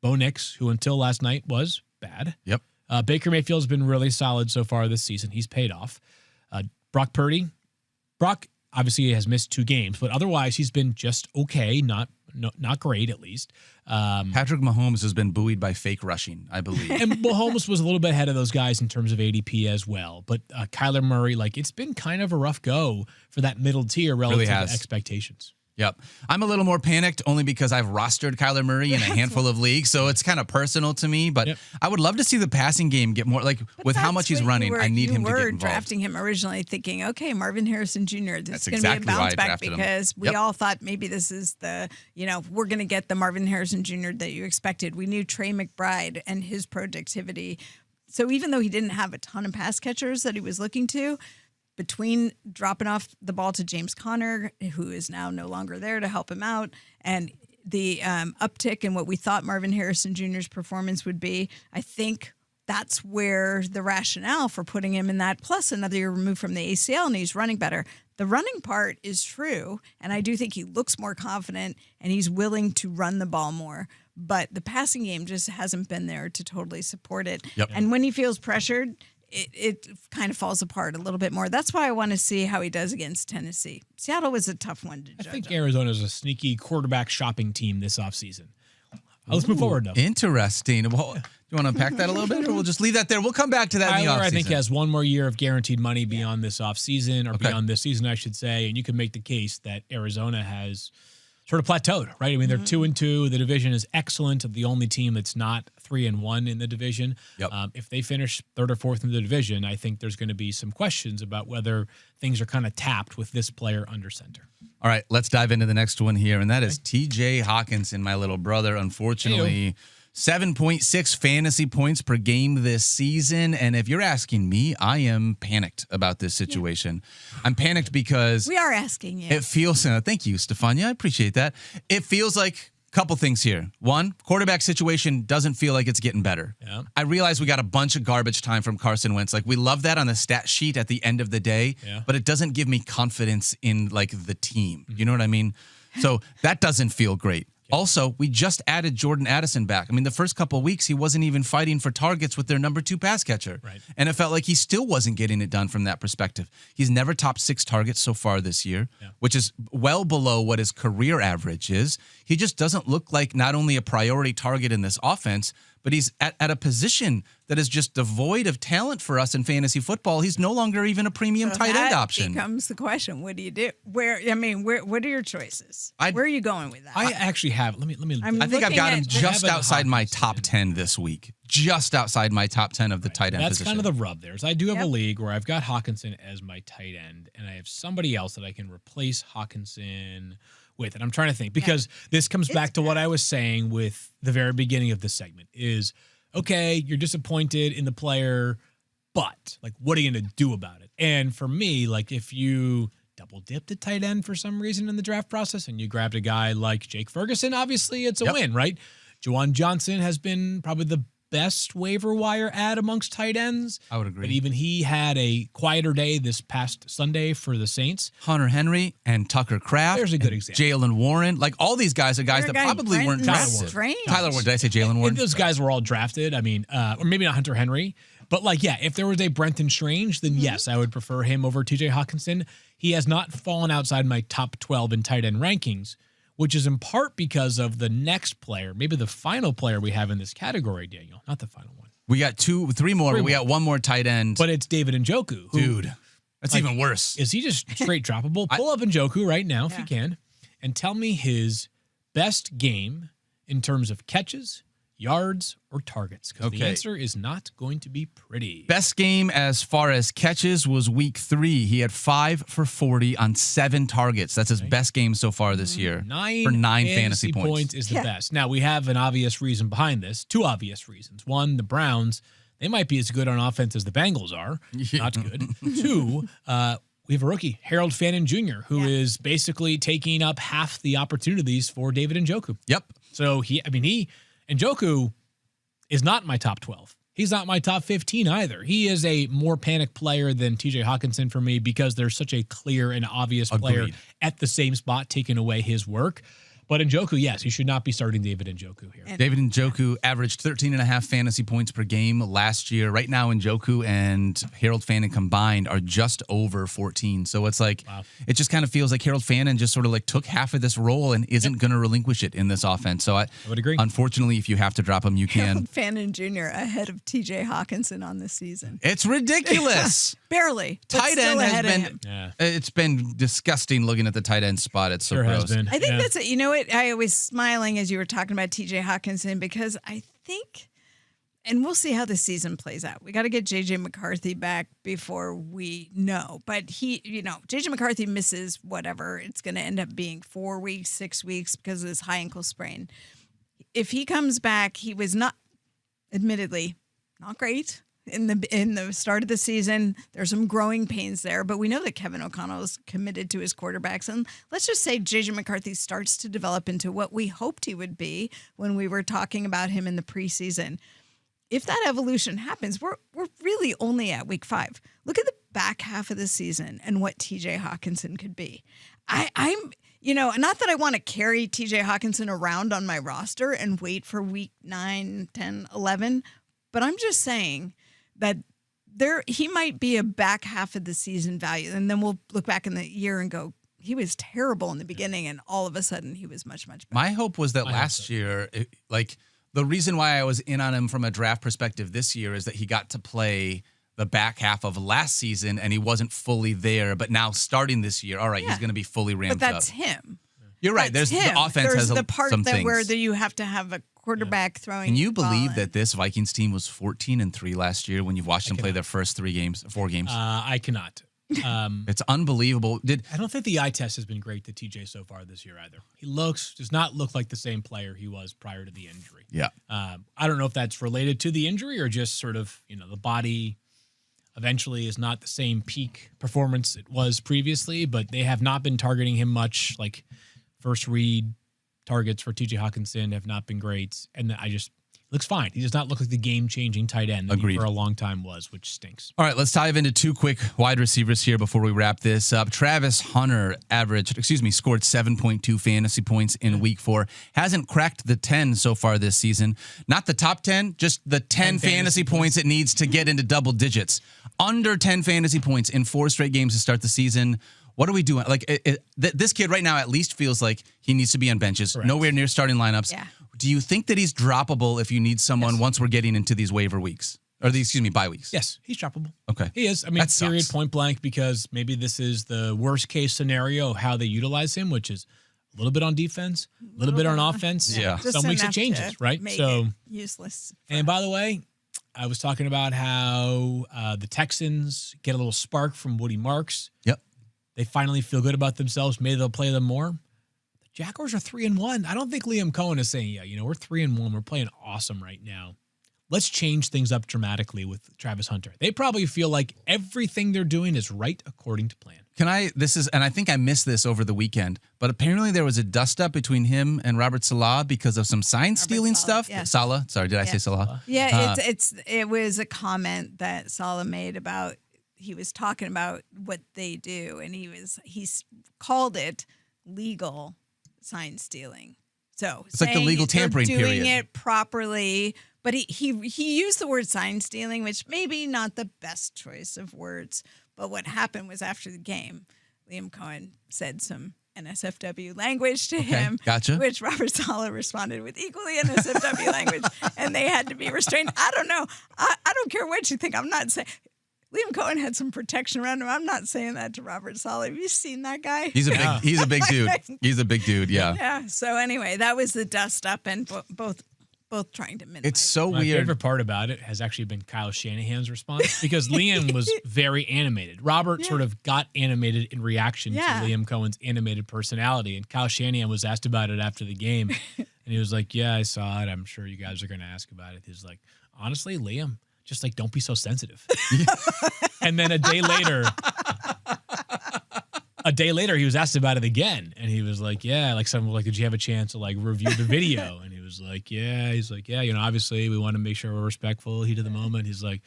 Bo Nix, who until last night was bad. Yep. Baker Mayfield's been really solid so far this season. He's paid off. Brock Purdy. Brock obviously has missed 2 games, but otherwise he's been just okay, not great at least. Patrick Mahomes has been buoyed by fake rushing, I believe. And Mahomes was a little bit ahead of those guys in terms of ADP as well. But Kyler Murray, it's been kind of a rough go for that middle tier relative to expectations. Yep. I'm a little more panicked only because I've rostered Kyler Murray in a handful of leagues, so it's kind of personal to me, but I would love to see the passing game get more, with how much he's running, I need him to get involved. You were drafting him originally thinking, okay, Marvin Harrison Jr., this is going to exactly be a why I bounce back drafted him. because we all thought maybe this is we're going to get the Marvin Harrison Jr. that you expected. We knew Trey McBride and his productivity. So even though he didn't have a ton of pass catchers that he was looking to, between dropping off the ball to James Conner, who is now no longer there to help him out, and the uptick in what we thought Marvin Harrison Jr.'s performance would be, I think that's where the rationale for putting him in that, plus another year removed from the ACL, and he's running better. The running part is true, and I do think he looks more confident and he's willing to run the ball more. But the passing game just hasn't been there to totally support it. Yep. And when he feels pressured, it kind of falls apart a little bit more. That's why I want to see how he does against Tennessee. Seattle was a tough one to judge. I think Arizona's a sneaky quarterback shopping team this offseason. Let's move forward, though. Interesting. Well, do you want to unpack that a little bit, or we'll just leave that there? We'll come back to that in the Kyler, offseason. I think, has one more year of guaranteed money beyond this offseason, or beyond this season, I should say. And you can make the case that Arizona has sort of plateaued, right? I mean, they're 2-2. The division is excellent. The only team that's not 3-1 in the division. Yep. If they finish third or fourth in the division, I think there's going to be some questions about whether things are kind of tapped with this player under center. All right, let's dive into the next one here, and that is TJ Hawkinson, my little brother. Unfortunately, 7.6 fantasy points per game this season. And if you're asking me, I am panicked about this situation. I'm panicked because We are asking you. it feels, thank you, Stephania. I appreciate that. It feels like a couple things here. One, quarterback situation doesn't feel like it's getting better. Yeah. I realize we got a bunch of garbage time from Carson Wentz. Like, we love that on the stat sheet at the end of the day, but it doesn't give me confidence in, like, the team. You know what I mean? So that doesn't feel great. Also, we just added Jordan Addison back. I mean, the first couple of weeks, he wasn't even fighting for targets with their number 2 pass catcher. Right. And it felt like he still wasn't getting it done from that perspective. He's never topped 6 targets so far this year, which is well below what his career average is. He just doesn't look like not only a priority target in this offense, but he's at a position that is just devoid of talent for us in fantasy football. He's no longer even a premium So tight end that option. becomes the question. What do you do? Where what are your choices? Where are you going with that? I actually have. Let me. I'm I think I've looking got at him the- just Kevin outside my Hawkinson. top 10 this week. Just outside my top 10 of the tight end That's position. kind of the rub there. So I do have a Yep. league where I've got Hawkinson as my tight end, and I have somebody else that I can replace Hawkinson with. And I'm trying to think, because this comes back to what I was saying with the very beginning of this segment is, okay, you're disappointed in the player, but like, what are you going to do about it? And for me, like, if you double dipped at tight end for some reason in the draft process and you grabbed a guy like Jake Ferguson, obviously it's a win, right? Juwan Johnson has been probably the best waiver wire ad amongst tight ends. I would agree. But even he had a quieter day this past Sunday for the Saints. Hunter Henry and Tucker Kraft. There's a good and example. Jalen Warren. Like, all these guys are guys There's that a guy, probably weren't Brenton drafted. Strange. Tyler Warren. Did I say Jalen Warren? If those guys were all drafted, I mean, or maybe not Hunter Henry, but like, yeah, if there was a Brenton Strange, then yes, I would prefer him over TJ Hawkinson. He has not fallen outside my top 12 in tight end rankings, which is in part because of the next player, maybe the final player we have in this category, Daniel, not the final one. We got 3 more, but we got one more tight end. But it's David Njoku. Who, dude, that's even worse. Is he just straight droppable? Pull up Njoku right now if you can and tell me his best game in terms of catches, yards, or targets, because the answer is not going to be pretty. Best game as far as catches was week 3. He had 5 for 40 on 7 targets. That's his best game so far this year. 9 for 9 fantasy points. is the best. Now, we have an obvious reason behind this. 2 obvious reasons. One, the Browns, they might be as good on offense as the Bengals are. Not good. 2, we have a rookie, Harold Fannin Jr., who is basically taking up half the opportunities for David Njoku. Yep. So Njoku is not in my top 12. He's not my top 15 either. He is a more panic player than TJ Hawkinson for me because there's such a clear and obvious player Agreed. at the same spot taking away his work. But Njoku, yes, you should not be starting David Njoku here. David Njoku averaged 13.5 fantasy points per game last year. Right now, Njoku and Harold Fannin combined are just over 14. So it's like, it just kind of feels like Harold Fannin just sort of like took half of this role and isn't going to relinquish it in this offense. So I would agree. Unfortunately, if you have to drop him, you can. Harold Fannin Jr. ahead of TJ Hawkinson on this season. It's ridiculous. Barely. But Tight still end has ahead of been, him. it's been disgusting looking at the tight end spot. It's so Sure gross. has been. I think that's it. You know what? I was smiling as you were talking about TJ Hawkinson because I think, and we'll see how the season plays out. We got to get JJ McCarthy back before we know. But JJ McCarthy misses whatever. It's going to end up being 4 weeks, 6 weeks because of this high ankle sprain. If he comes back, he was admittedly not great in the start of the season. There's some growing pains there, but we know that Kevin O'Connell is committed to his quarterbacks. And let's just say JJ McCarthy starts to develop into what we hoped he would be when we were talking about him in the preseason. If that evolution happens, we're really only at week 5. Look at the back half of the season and what TJ Hawkinson could be. I'm not that I want to carry TJ Hawkinson around on my roster and wait for week 9, 10, 11, but I'm just saying that he might be a back half of the season value. And then we'll look back in the year and go, he was terrible in the beginning, and all of a sudden he was much, much better. My hope was that last year, the reason why I was in on him from a draft perspective this year is that he got to play the back half of last season and he wasn't fully there. But now starting this year, all right, he's going to be fully ramped But up. that's him. You're right. That's The him. offense There's has the part some that things. where you have to have a quarterback throwing. Can you the ball believe in. that this Vikings team was 14-3 last year when you watched them play their first 4 games? I cannot. It's unbelievable. I don't think the eye test has been great to TJ so far this year either. He does not look like the same player he was prior to the injury. Yeah. I don't know if that's related to the injury or just sort of, the body eventually is not the same peak performance it was previously, but they have not been targeting him much. Like first read targets for TJ Hawkinson have not been great. And looks fine. He does not look like the game-changing tight end that he for a long time was, which stinks. All right, let's dive into 2 quick wide receivers here before we wrap this up. Travis Hunter scored 7.2 fantasy points in week 4. Hasn't cracked the 10 so far this season. Not the top 10, just the 10 fantasy points it needs to get into double digits. Under 10 fantasy points in 4 straight games to start the season. What are we doing? This kid right now at least feels like he needs to be on benches, nowhere near starting lineups. Yeah. Do you think that he's droppable if you need someone once we're getting into these waiver weeks? Or bye weeks? Yes, he's droppable. Okay. He is. Period, point blank, because maybe this is the worst case scenario of how they utilize him, which is a little bit on defense, a little bit on offense. Yeah. Just Some weeks it enough changes, to right? make So it useless. And by the way, I was talking about how the Texans get a little spark from Woody Marks. Yep. They finally feel good about themselves. Maybe they'll play them more. The Jaguars are 3-1. I don't think Liam Cohen is saying, we're 3-1. We're playing awesome right now. Let's change things up dramatically with Travis Hunter. They probably feel like everything they're doing is right according to plan. And I think I missed this over the weekend, but apparently there was a dust-up between him and Robert Saleh because of some sign-stealing stuff. yes. Saleh, sorry, did I say Salah? Yeah, it was a comment that Saleh made about, he was talking about what they do, and he's called it legal sign stealing. So it's like the legal tampering doing period. it properly, but he used the word sign stealing, which maybe not the best choice of words. But what happened was after the game, Liam Cohen said some NSFW language to him, gotcha. which Robert Saleh responded with equally NSFW language, and they had to be restrained. I don't know. I don't care what you think. I'm not saying. Liam Cohen had some protection around him. I'm not saying that to Robert Saleh. Have you seen that guy? He's a big dude. He's a big dude, yeah. Yeah. So anyway, that was the dust up, and both trying to minimize. It's so My weird. favorite part about it has actually been Kyle Shanahan's response, because Liam was very animated. Robert sort of got animated in reaction to Liam Cohen's animated personality, and Kyle Shanahan was asked about it after the game, and he was like, "Yeah, I saw it. I'm sure you guys are going to ask about it." He's like, "Honestly, Liam, just don't be so sensitive." And then a day later, he was asked about it again, and he was like, "Yeah, did you have a chance to review the video?" And he was like, "Yeah." He's like, "Yeah, obviously we want to make sure we're respectful, heat of the moment." He's like,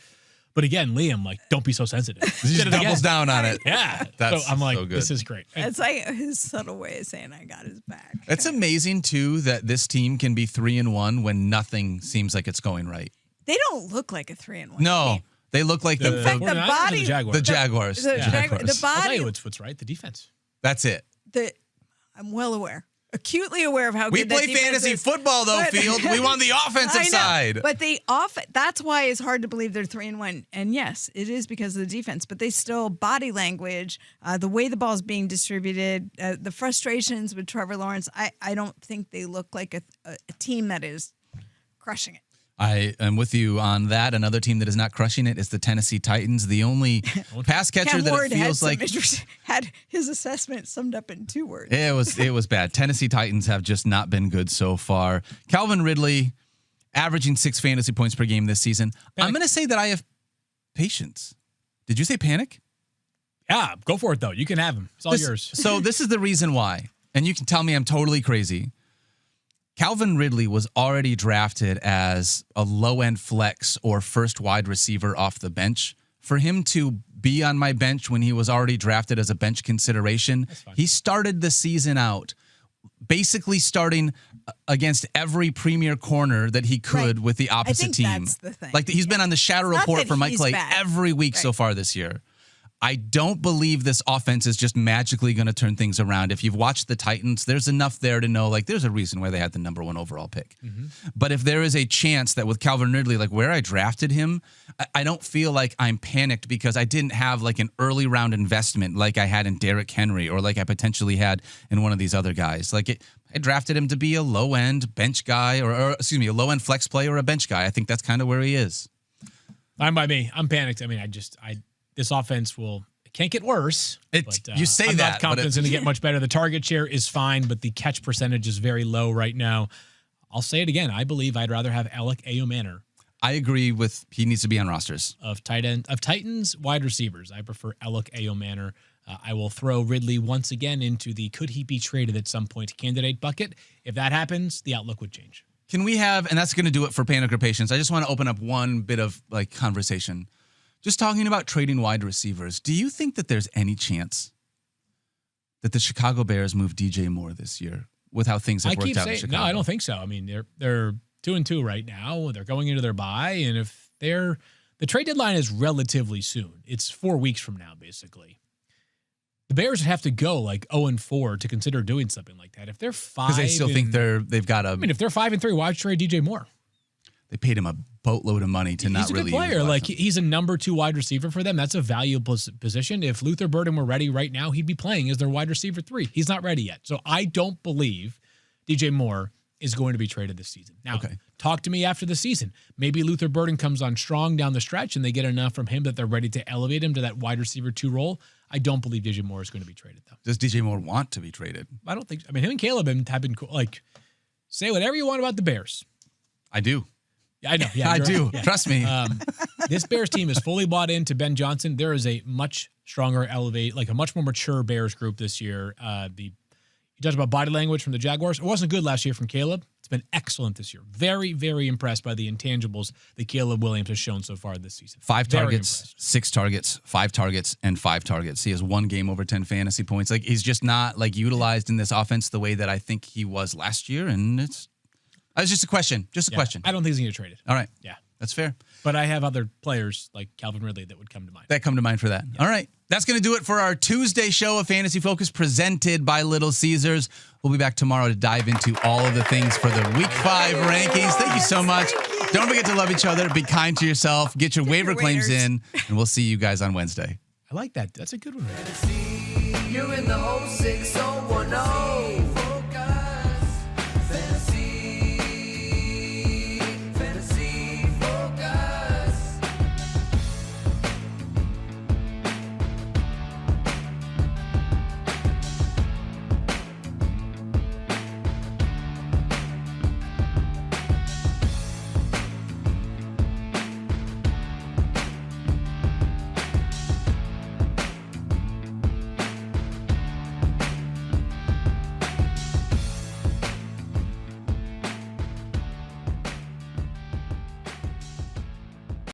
"But again, Liam, don't be so sensitive." He just doubles down on it. Yeah, That's so I'm like, so good. this is great. It's like his subtle way of saying I got his back. It's amazing too that this team can be 3-1 when nothing seems like it's going right. They don't look like a 3-1. No, they look like In fact, the 49ers or body- the Jaguars. the Jaguars. The Jaguars. I'll tell body. you what's right. The defense. That's it. I'm well aware, acutely aware of how We good that play defense fantasy is. football though, But- Field. We want the offensive I know, side. but that's why it's hard to believe they're 3-1. And yes, it is because of the defense, but they still body language, the way the ball's being distributed, the frustrations with Trevor Lawrence. I don't think they look like a team that is crushing it. I am with you on that. Another team that is not crushing it is the Tennessee Titans. The only pass catcher Cam that Ward it feels like had his assessment summed up in 2 words. it was bad. Tennessee Titans have just not been good so far. Calvin Ridley averaging 6 fantasy points per game this season. I'm going to say that I have patience. Did you say panic? Yeah, go for it though. You can have him. It's all yours. So this is the reason why, and you can tell me I'm totally crazy. Calvin Ridley was already drafted as a low-end flex or first wide receiver off the bench for him to be on my bench when he was already drafted as a bench consideration, he started the season out basically starting against every premier corner that he could with the opposite team. That's the thing. Like he's been on the shadow It's not report that for Mike he's Clay bad. every week so far this year. I don't believe this offense is just magically going to turn things around. If you've watched the Titans, there's enough there to know, like, there's a reason why they had the number 1 overall pick. But if there is a chance that with Calvin Ridley, like where I drafted him, I don't feel like I'm panicked because I didn't have like an early round investment like I had in Derrick Henry or like I potentially had in one of these other guys. Like I drafted him to be a low end bench guy or excuse me, a low end flex play or a bench guy. I think that's kind of where he is. Fine by me. I'm panicked. I mean, this offense can't get worse. You say I'm that, not confident it's going to get much better. The target share is fine, but the catch percentage is very low right now. I'll say it again. I believe I'd rather have Alec Ayomanor. I agree with he needs to be on rosters. Of Titans wide receivers, I prefer Alec Ayomanor. I will throw Ridley once again into the could he be traded at some point candidate bucket. If that happens, the outlook would change. Can we have, and that's going to do it for Panic or Patience. I just want to open up one bit of like conversation. Just talking about trading wide receivers, do you think that there's any chance that the Chicago Bears move DJ Moore this year with how things have worked out in Chicago? No, I don't think so. I mean, they're 2-2 right now. They're going into their bye, and if the trade deadline is relatively soon. It's 4 weeks from now, basically. The Bears would have to go like 0-4 to consider doing something like that. If they're 5, because they still think they've got a. I mean, if they're 5-3, why trade DJ Moore? They paid him a boatload of money to not really. He's a good player. Like he's a number 2 wide receiver for them. That's a valuable position. If Luther Burden were ready right now, he'd be playing as their wide receiver 3. He's not ready yet. So I don't believe DJ Moore is going to be traded this season. Now, talk to me after the season. Maybe Luther Burden comes on strong down the stretch and they get enough from him that they're ready to elevate him to that wide receiver 2 role. I don't believe DJ Moore is going to be traded, though. Does DJ Moore want to be traded? I don't think so. I mean, him and Caleb have been cool. Like, say whatever you want about the Bears. I do. I know. Yeah, I do. Yeah. Trust me. This Bears team is fully bought into Ben Johnson. There is a much stronger a much more mature Bears group this year. You talked about body language from the Jaguars. It wasn't good last year from Caleb. It's been excellent this year. Very, very impressed by the intangibles that Caleb Williams has shown so far this season. 5 Very targets, impressed. 6 targets, 5 targets, and 5 targets. He has 1 game over 10 fantasy points. Like he's just not like utilized in this offense the way that I think he was last year. And it's just a question. Just a question. I don't think he's going to get traded. All right. Yeah. That's fair. But I have other players like Calvin Ridley that would come to mind. That come to mind for that. All right. That's going to do it for our Tuesday show of Fantasy Focus presented by Little Caesars. We'll be back tomorrow to dive into all of the things for the Week 5 rankings. Thank you so much. Don't forget to love each other. Be kind to yourself. Get your waiver claims in. And we'll see you guys on Wednesday. I like that. That's a good one. You're in the 06010.